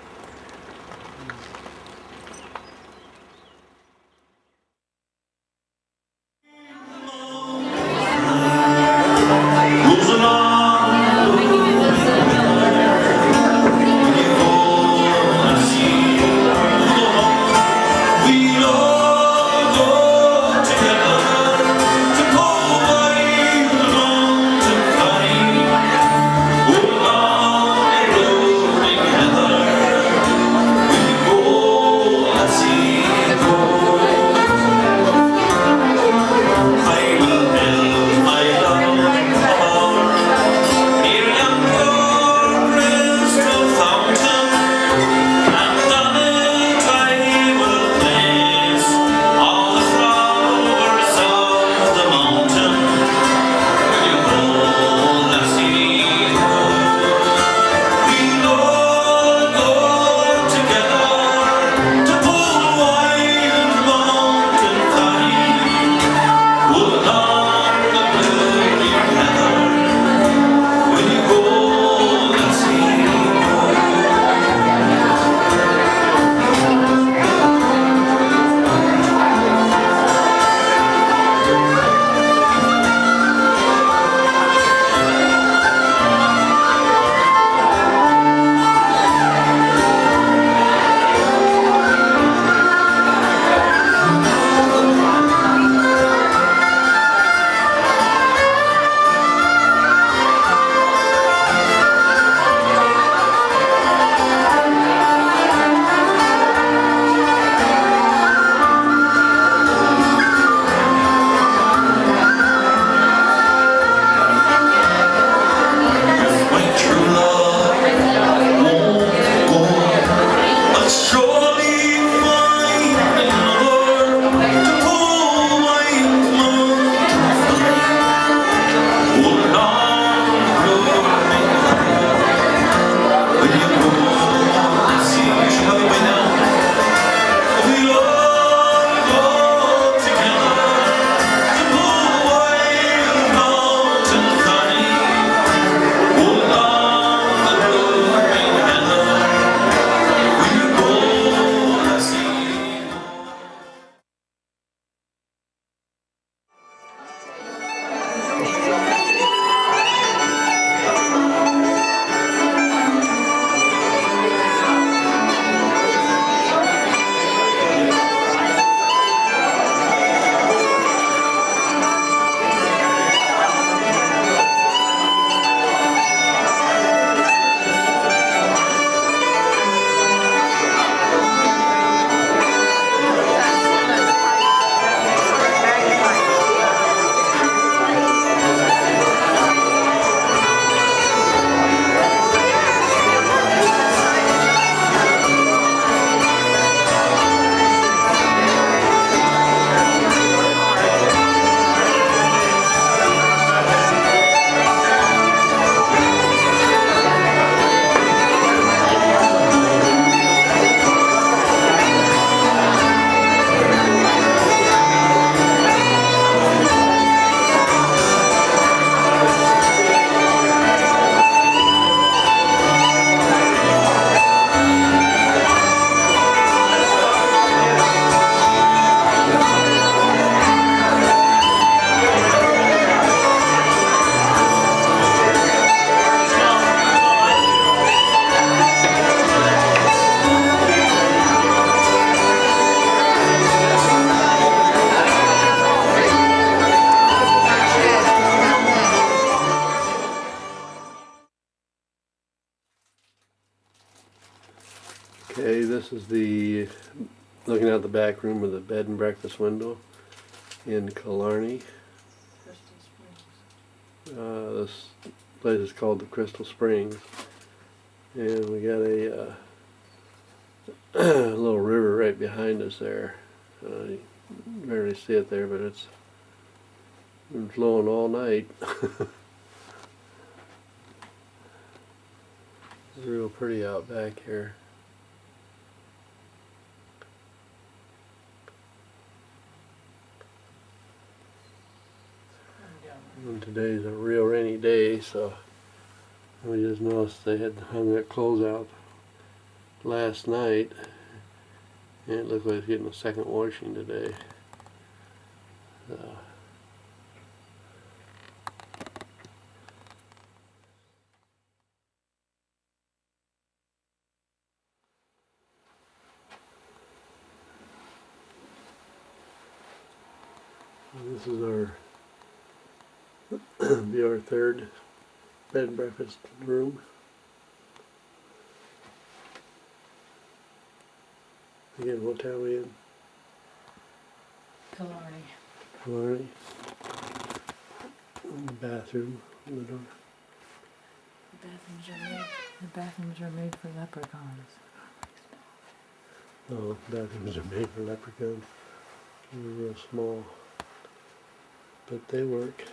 This is the looking out the back room of the bed and breakfast window in Killarney. This place is called the Crystal Springs, and we got a little river right behind us there. You barely see it there, but it's been flowing all night. It's real pretty out back here. And today's a real rainy day, so we just noticed they had hung that closeout last night, and it looked like it's getting a second washing today. So. This is our be our third bed and breakfast room. Again, what town are we in? Killarney. Killarney. And the bathroom on the door. The bathrooms are made for leprechauns. Oh, bathrooms are made for leprechauns. They're real small, but they work.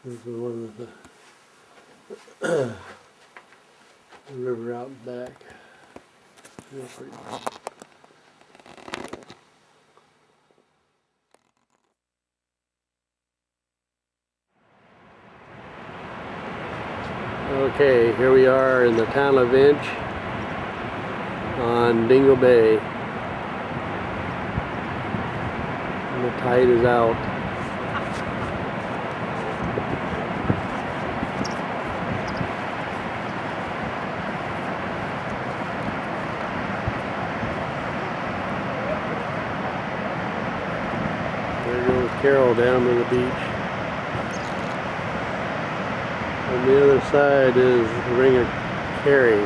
This is the one with the river out back. Real pretty. Okay, here we are in the town of Inch on Dingle Bay. And the tide is out. There goes Carol down to the beach. On the other side is the Ring of Kerry,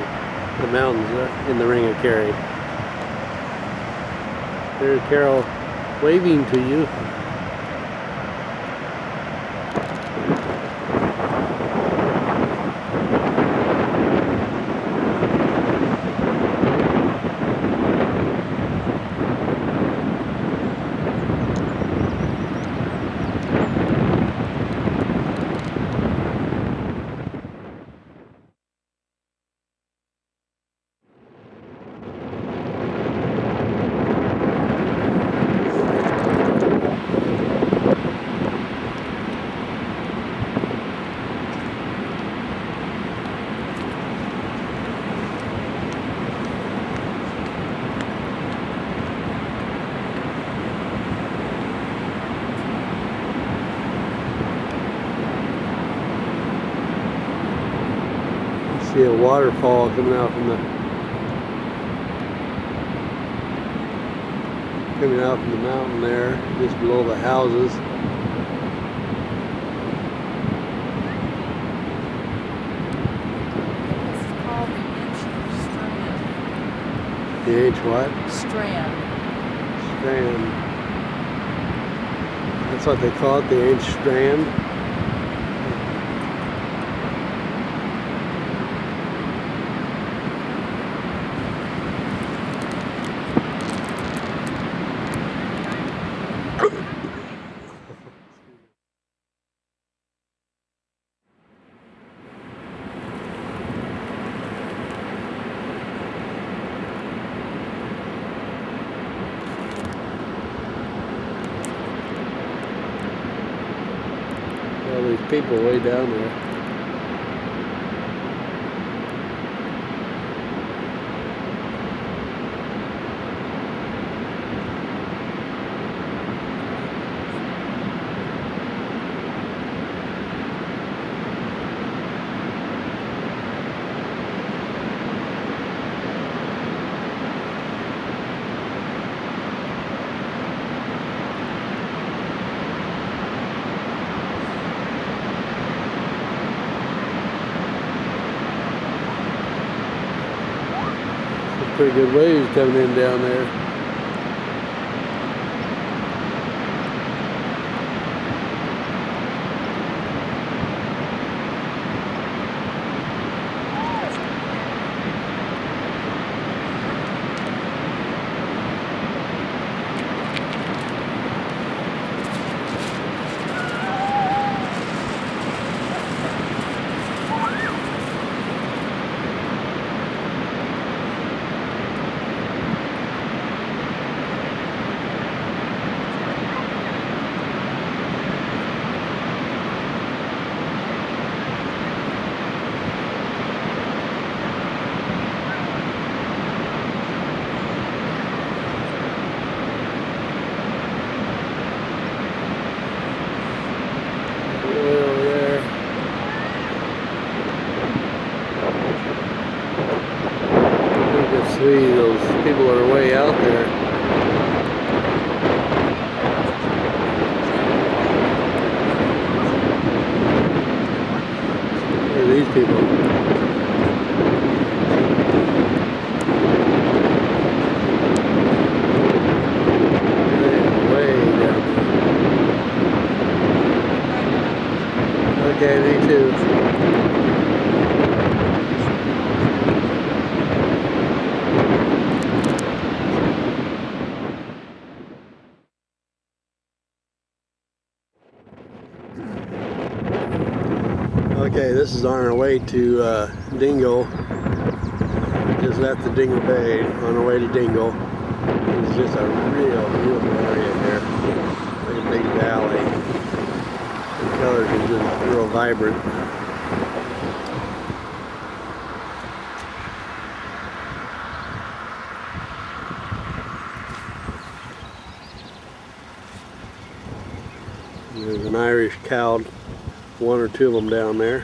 the mountains in the Ring of Kerry. There's Carol waving to you. See a waterfall coming out from the mountain there, just below the houses. This is called the Inch Strand. The H what? Strand. Strand. That's what they call it, the H Strand. All these people way down there. pretty good waves coming in down there. See those people that are way out there. Where are these people? They're way down there. Okay, me too. Okay, this is on our way to Dingle. Just left the Dingle Bay on our way to Dingle. It's just a real beautiful area here. Like a big valley. The colors are just real vibrant. There's an Irish cow, one or two of them down there.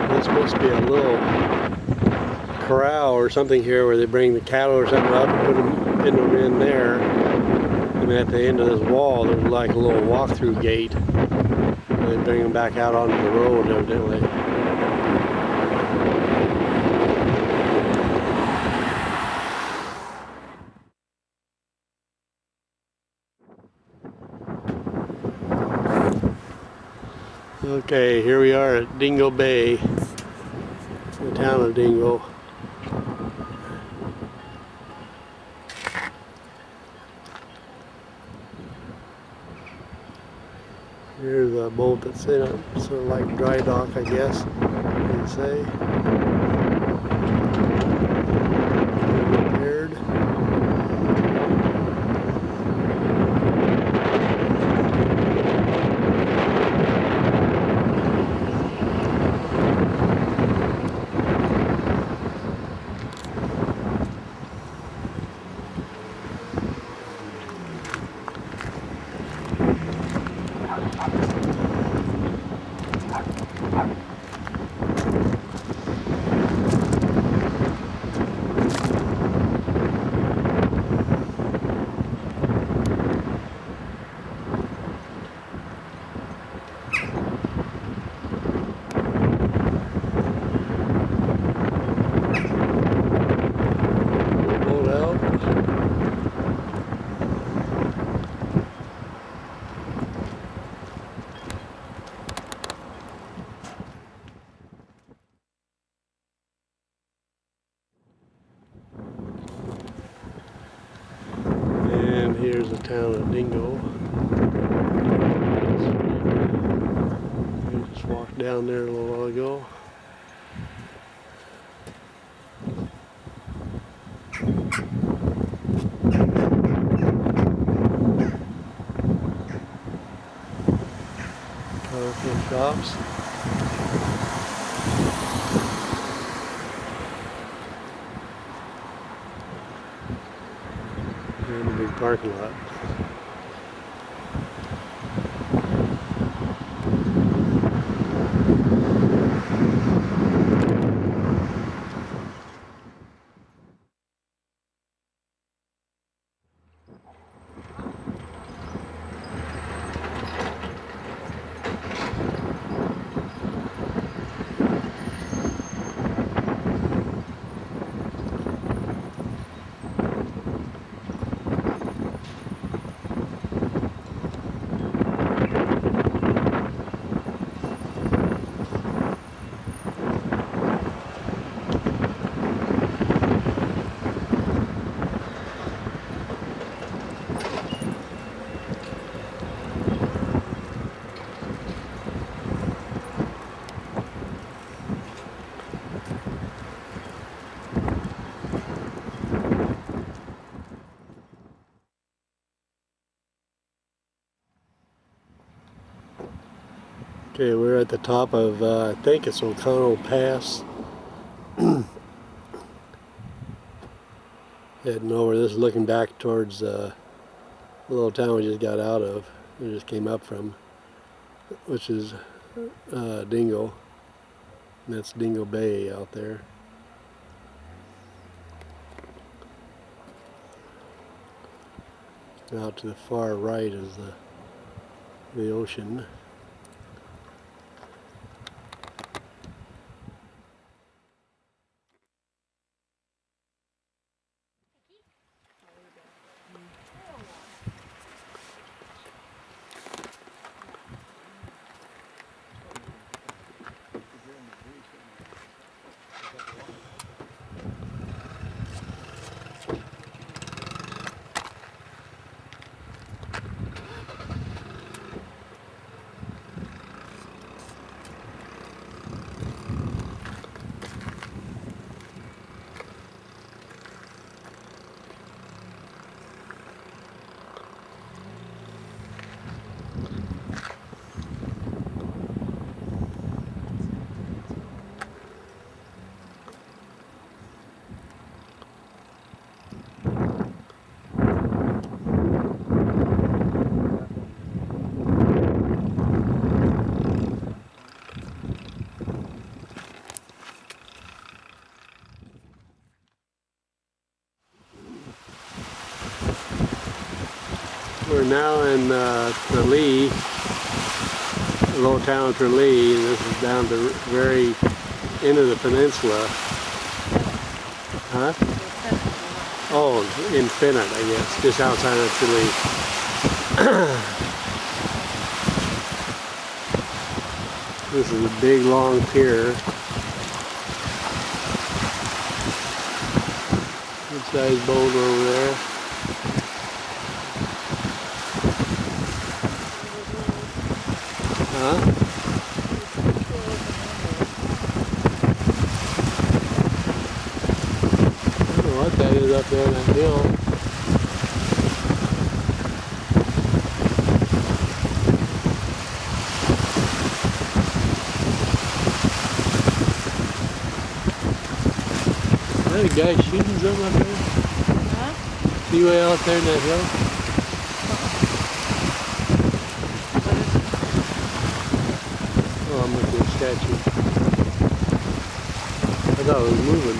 This must be a little corral or something here where they bring the cattle or something up and pin them in there. And at the end of this wall there's like a little walk-through gate. And they bring them back out onto the road evidently. Okay, here we are at Dingle Bay, the town of Dingle. Here's a boat that's in it, sort of like dry dock, I guess, you can say. Repaired. town of Dingo. We just walked down there a little while ago. Colorful shops. And a big parking lot. Okay, we're at the top of, I think it's O'Connell Pass. Heading over this, looking back towards the little town we just got out of, we just came up from, which is Dingo. And that's Dingo Bay out there. Out to the far right is the ocean. We're now in Tralee, the little town of Tralee, and this is down the very end of the peninsula. Huh? Oh, Infinite, I guess, just outside of Tralee. This is a big, long pier. Good sized boulder over there. Huh? I don't know what that is up there on that hill. Is that a guy shooting something up there? Huh? See way out there in that hill? Oh, I'm looking at a statue. I thought it was moving.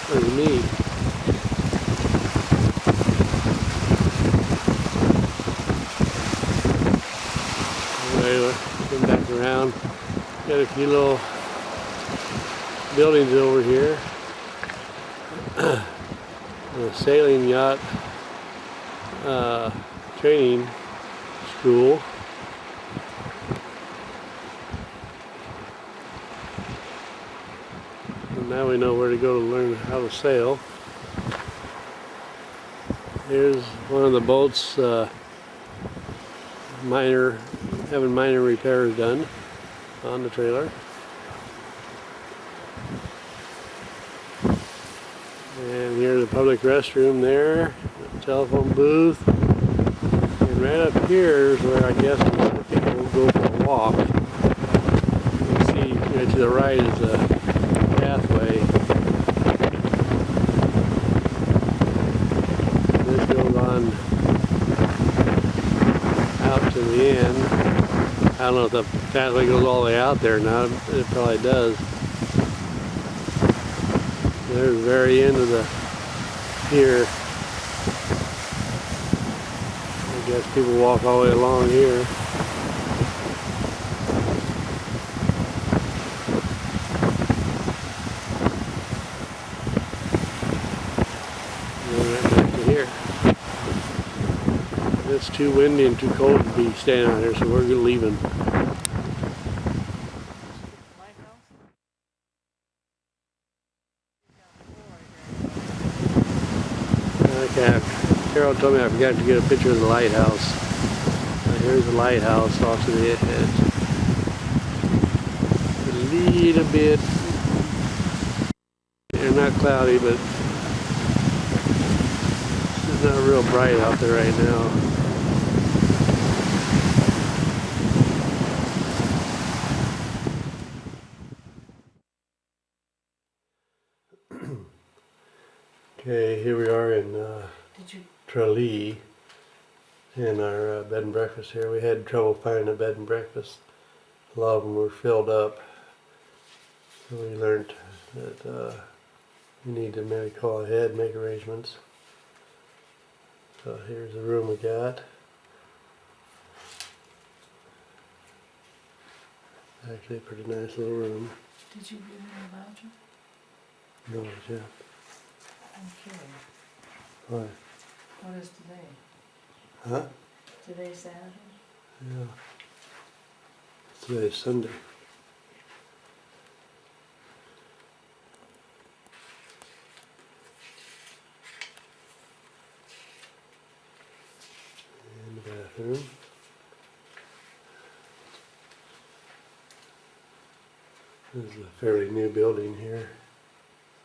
It was me. Anyway, come back around. Got a few little buildings over here. A sailing yacht training school. And now we know where to go to learn how to sail. Here's one of the boats having minor repairs done on the trailer. And here's the public restroom there, the telephone booth. And right up here is where I guess a lot of people will go for a walk. You see right to the right is a pathway. This goes on out to the end. I don't know if the pathway goes all the way out there or not. It probably does. There's the very end of the pier. I guess people walk all the way along here. And then right back to here. It's too windy and too cold to be standing out here, so we're leaving. Okay, Carol told me I forgot to get a picture of the lighthouse. Here's the lighthouse off to the edge. A little bit, they're not cloudy, but it's not real bright out there right now. Okay, here we are in Tralee in our bed and breakfast here. We had trouble finding a bed and breakfast. A lot of them were filled up. So we learned that we need to maybe call ahead and make arrangements. So here's the room we got. Actually a pretty nice little room. Did you bring the voucher? No, yeah. Okay. Why? What is today? Huh? Today's Saturday? Yeah. Today's Sunday. And the bathroom. This is a fairly new building here.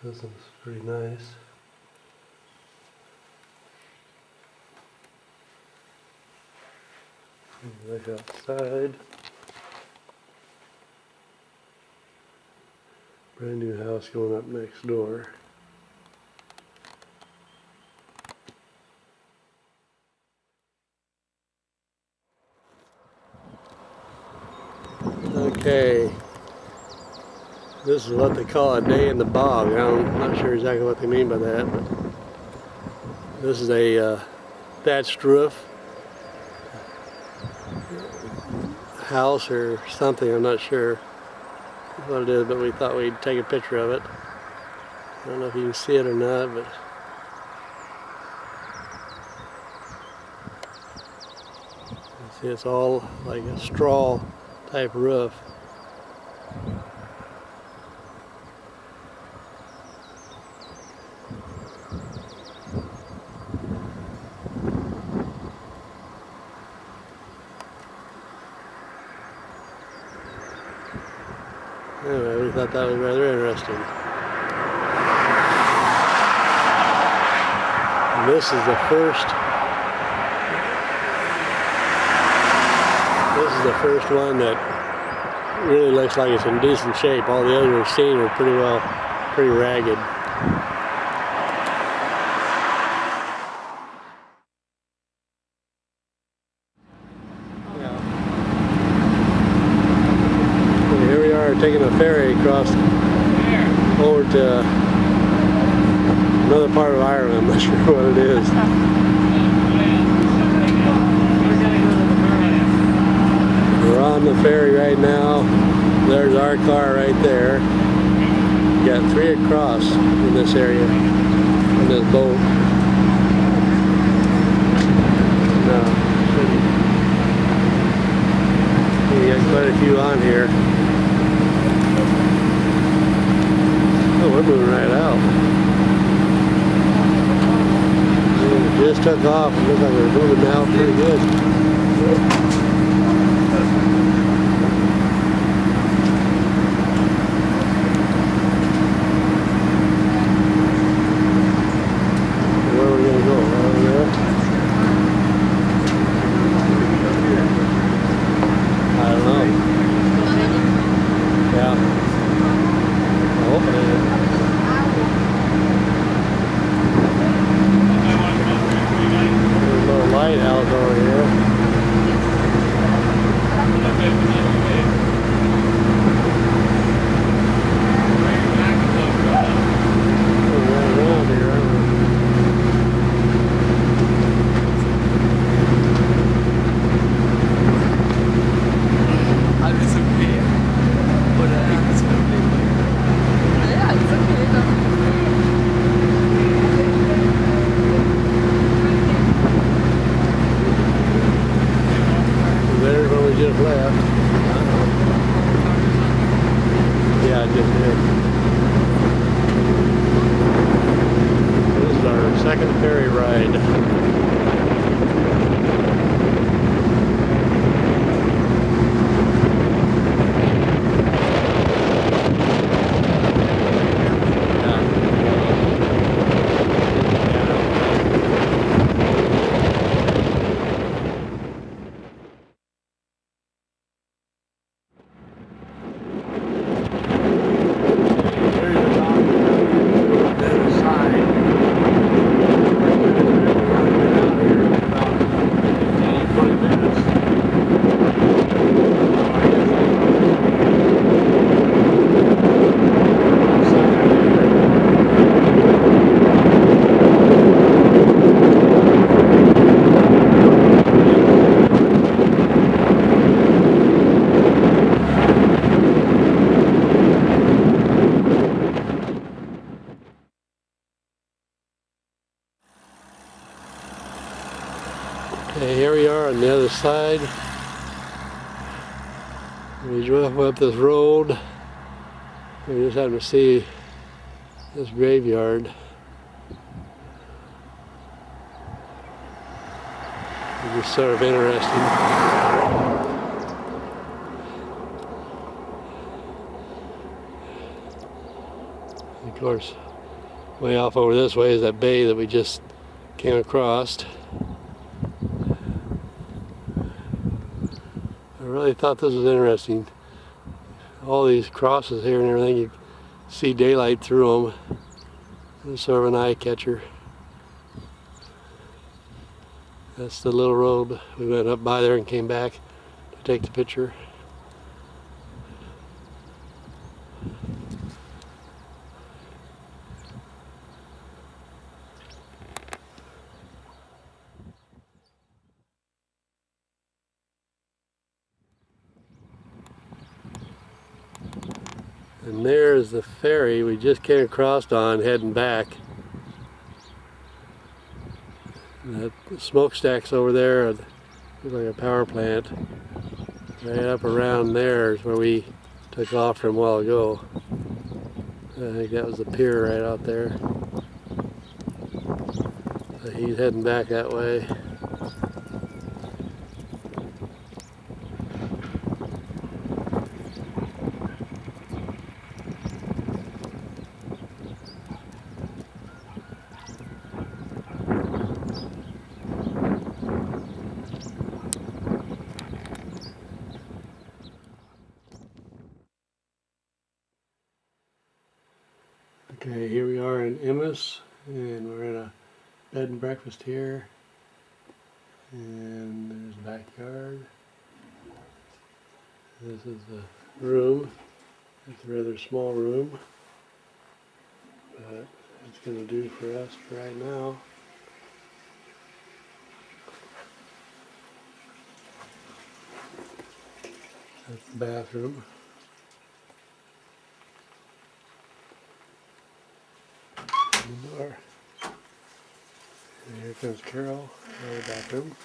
This is pretty nice. Look outside. Brand new house going up next door. Okay. This is what they call a day in the bog. I'm not sure exactly what they mean by that, but this is a thatched roof house or something. I'm not sure what it is, but we thought we'd take a picture of it. I don't know if you can see it or not, but you see it's all like a straw type roof. Anyway, we thought that was rather interesting. And this is the first one that really looks like it's in decent shape. All the others we've seen are pretty ragged. Taking a ferry across over to another part of Ireland. I'm not sure what it is. We're on the ferry right now. There's our car right there. We got 3 across in this area, in this boat. No, we got quite a few on here. Oh, we're moving right out. We're just took off. It looked like we were moving now pretty good. Where are we going to go? Right over there? I don't know. Yeah. I hope it is. There's a little lighthouse over here. We're right around here, aren't we? Alles okay. Oder ist wirklich? Ja, ist okay. There's where we just left. Yeah, I just did. This is our second ferry ride. Okay, here we are on the other side. We drove up this road. We just happened to see this graveyard. It was sort of interesting. Of course, way off over this way is that bay that we just came across. I really thought this was interesting. All these crosses here and everything, you see daylight through them. It's sort of an eye catcher. That's the little road. We went up by there and came back to take the picture. And there's the ferry we just came across on heading back. That smokestack's over there, looks like a power plant. Right up around there is where we took off from a while ago. I think that was the pier right out there. So he's heading back that way. Okay, here we are in Emmaus, and we're in a bed and breakfast here. And there's the backyard. This is the room. It's a rather small room, but it's going to do for us for right now. That's the bathroom. The door. And here comes Carol in the bathroom.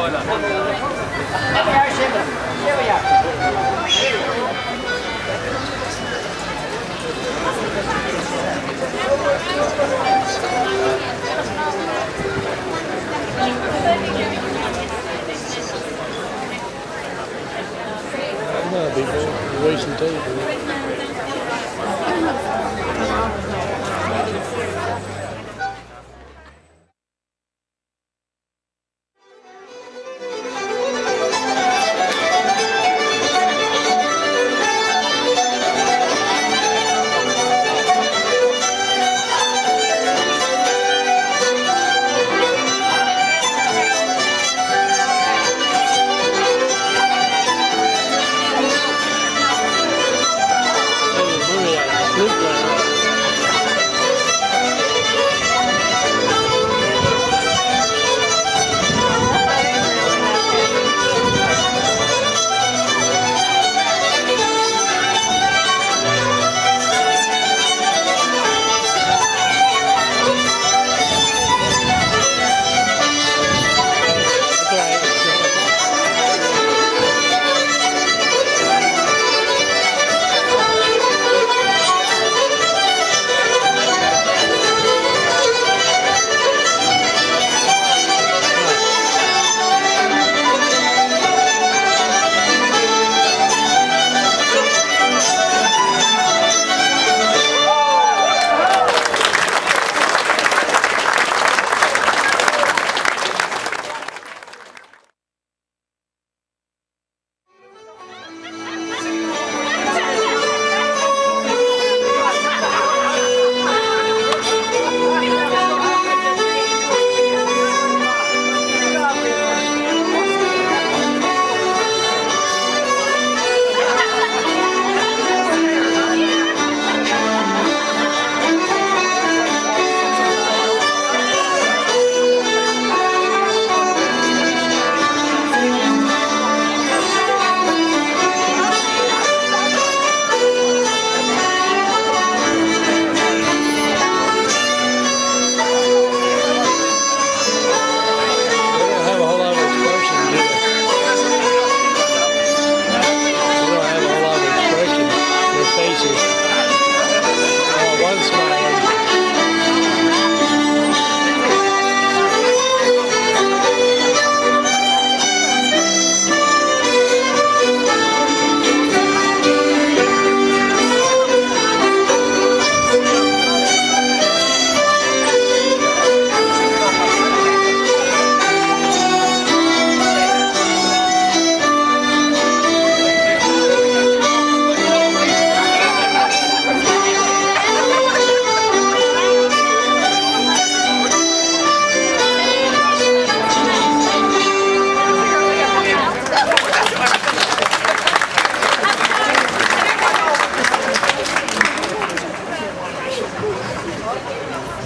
No, people, wasting tape.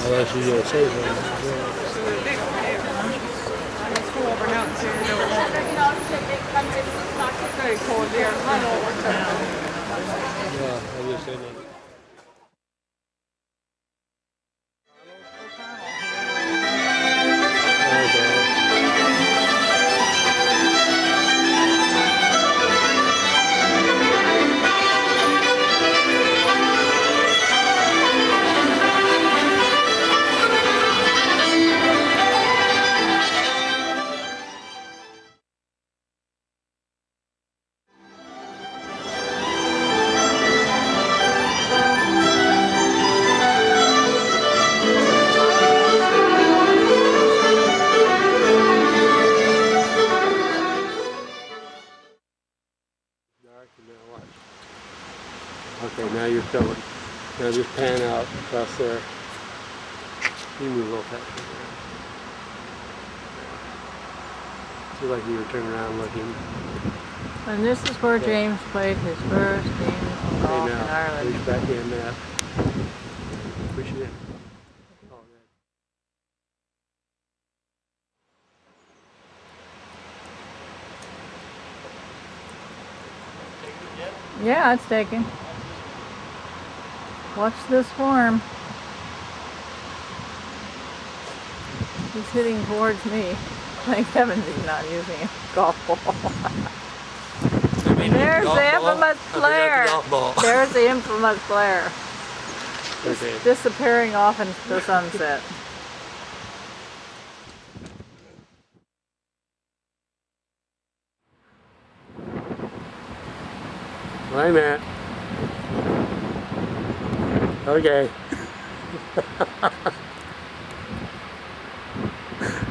Unless you gotta say yeah, I just didn't. Okay, now you're filming. Now just pan out across there. You move a little faster. Feel like you were turning around looking. And this is where James played his first game of golf in Ireland. Reach back in that. Push it in. Yeah, it's taken. Watch this form. He's hitting towards me. Thank heavens he's not using a golf ball. And there's the infamous flare. There's the infamous flare. Okay. Disappearing off into the sunset. Bye, Matt. Okay.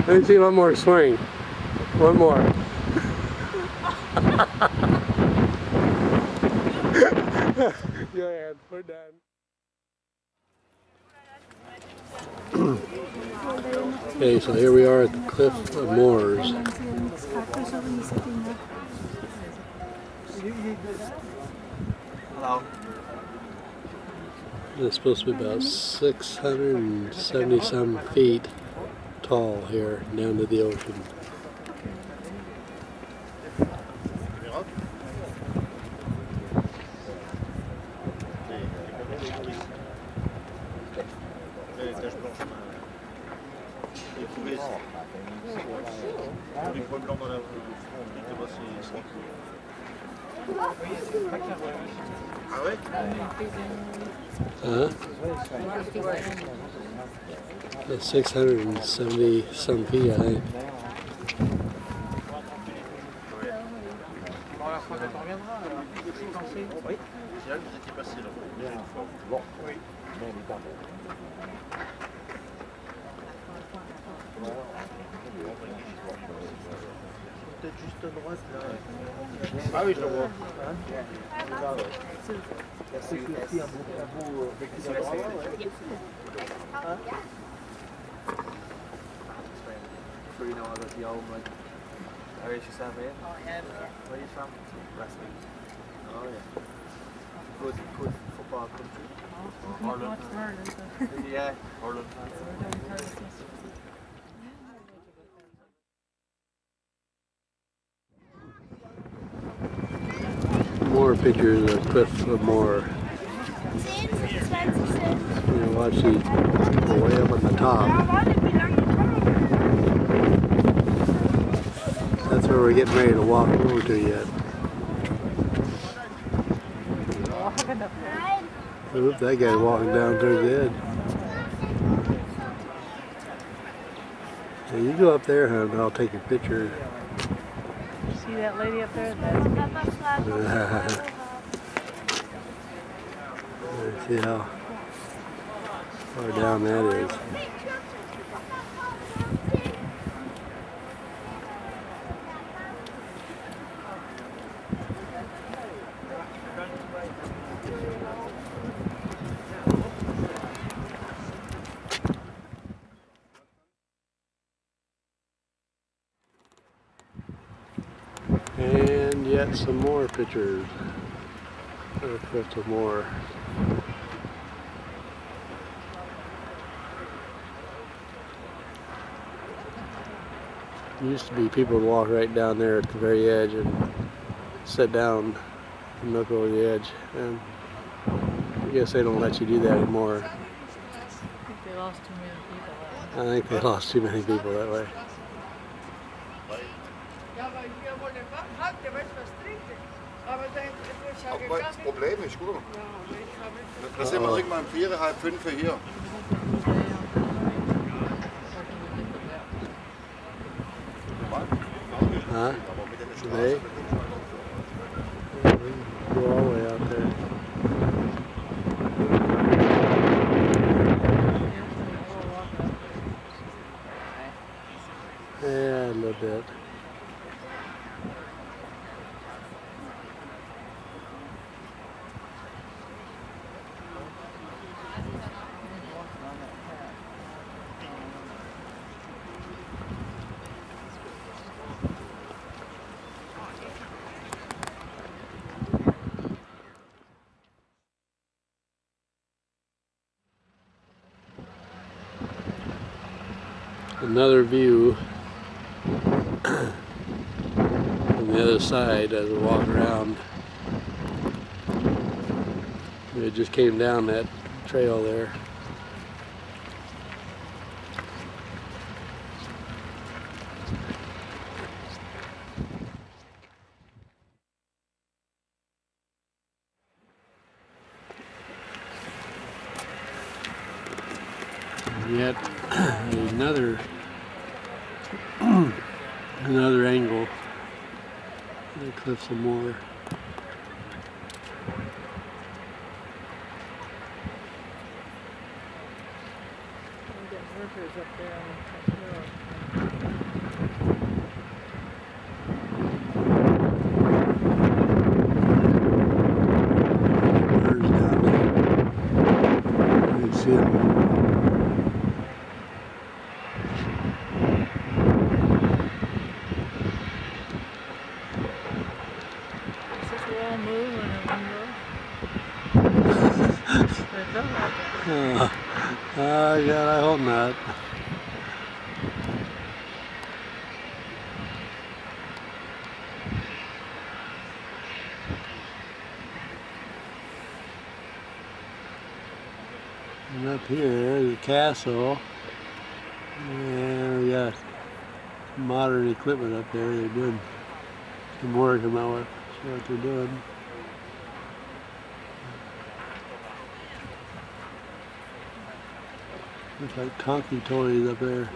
Let me see one more swing. One more. Go ahead, we're done. Okay, so here we are at the Cliff of Moors. Hello. It's supposed to be about 670 some feet tall here down to the ocean. Huh? That's 670 some feet, I think. Peut-être juste à droite là. Ah oui, je le vois. C'est aussi un beau véhicule à droite. So you know about the old like Irish yourself here? Oh yeah. Where are you from? Wrestling. Oh yeah. Good football country. Ireland. Yeah, Ireland. More pictures of Cliff of Moor. You watch these way up on the top. That's where we're getting ready to walk over to yet. Oop, that guy's walking down towards the edge. Hey, you go up there, hon, and I'll take a picture. See that lady up there? That's Let's see how far down that is. And yet some more pictures of Cliff of Moor. Used to be people would walk right down there at the very edge and sit down and look over the edge. And I guess they don't let you do that anymore. I think they lost too many people that way. I think they lost too many people that way. Das Problem ist, guck mal. Da sind wir irgendwann um 4, halb 5 hier. Huh? They? Go all the way out there. Yeah, a little bit. Another view from the other side as we walk around. We just came down that trail there. Yet another angle. The cliff some more. Workers up there on the hill. Birds down there. You can see them. Is this wall moving when it window? It felt like it. God, I hope not. And up here, the castle, and we got modern equipment up there. They're doing some work. I'm not sure what they're doing. Looks like Tonky toys up there.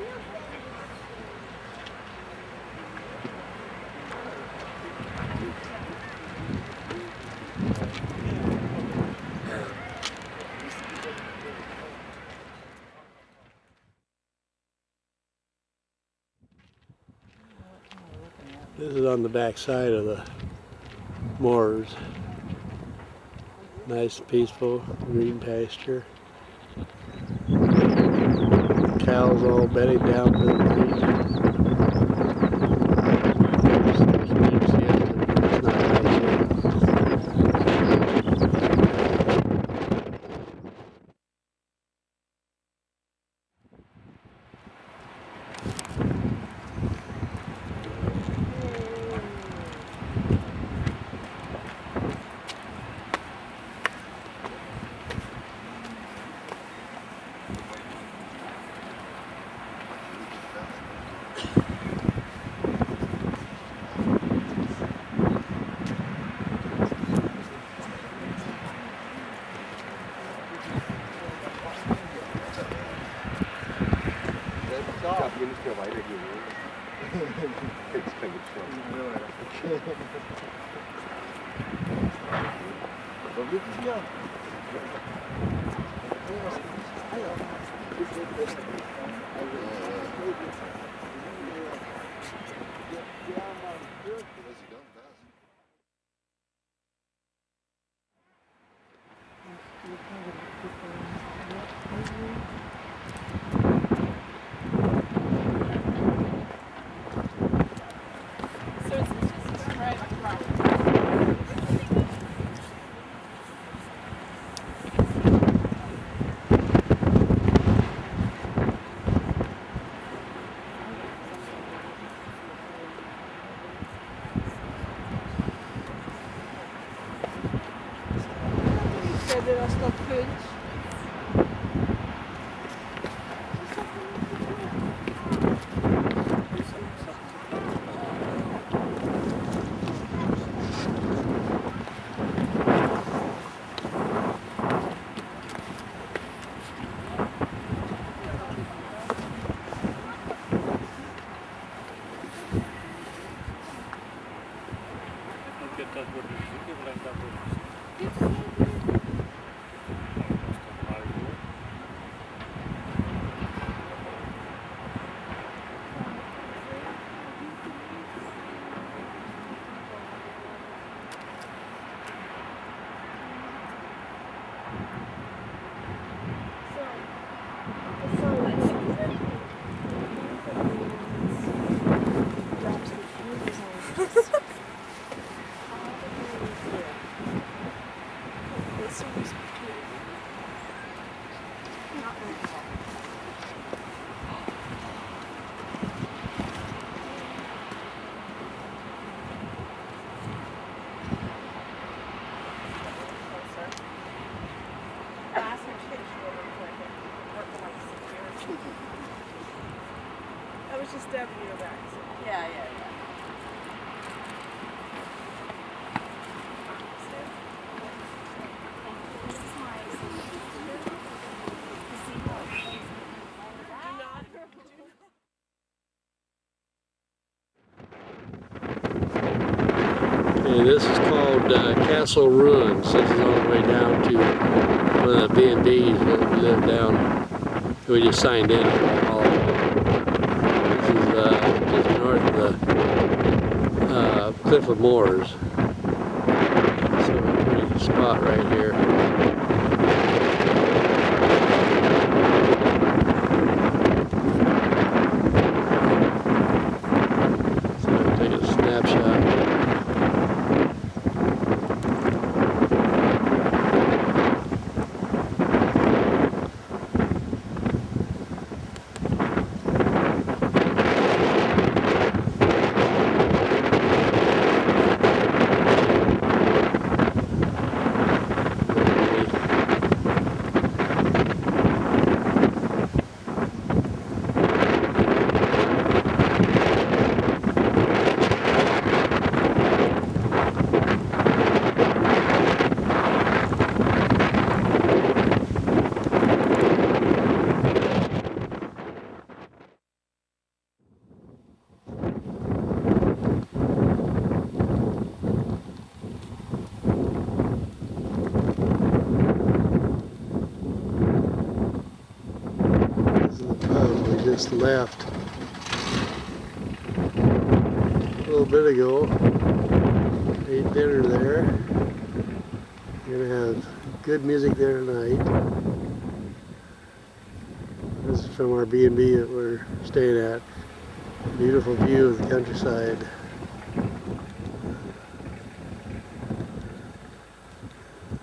This is on the back side of the moors. Nice, peaceful green pasture. Cows all bedding down for the night. It's not nice yet. I was just stabbing you back. Yeah, yeah, yeah. This is my Okay, this is called Castle Ruins. This is all the way down to one of the B&Bs that we live down. We just signed in for the hall. This is just north of the Cliff of Moors. So a pretty spot right here. So I'll take a snapshot. Just left a little bit ago. Ate dinner there. We're gonna have good music there tonight. This is from our B&B that we're staying at. Beautiful view of the countryside.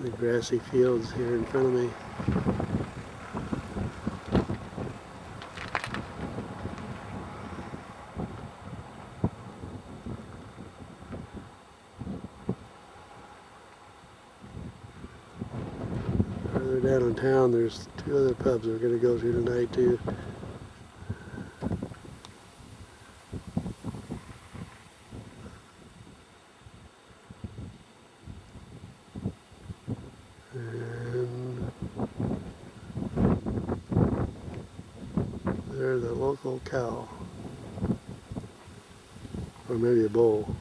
The grassy fields here in front of me. Down in town, there's 2 other pubs we're going to go to tonight too. And there's a local cow, or maybe a bull.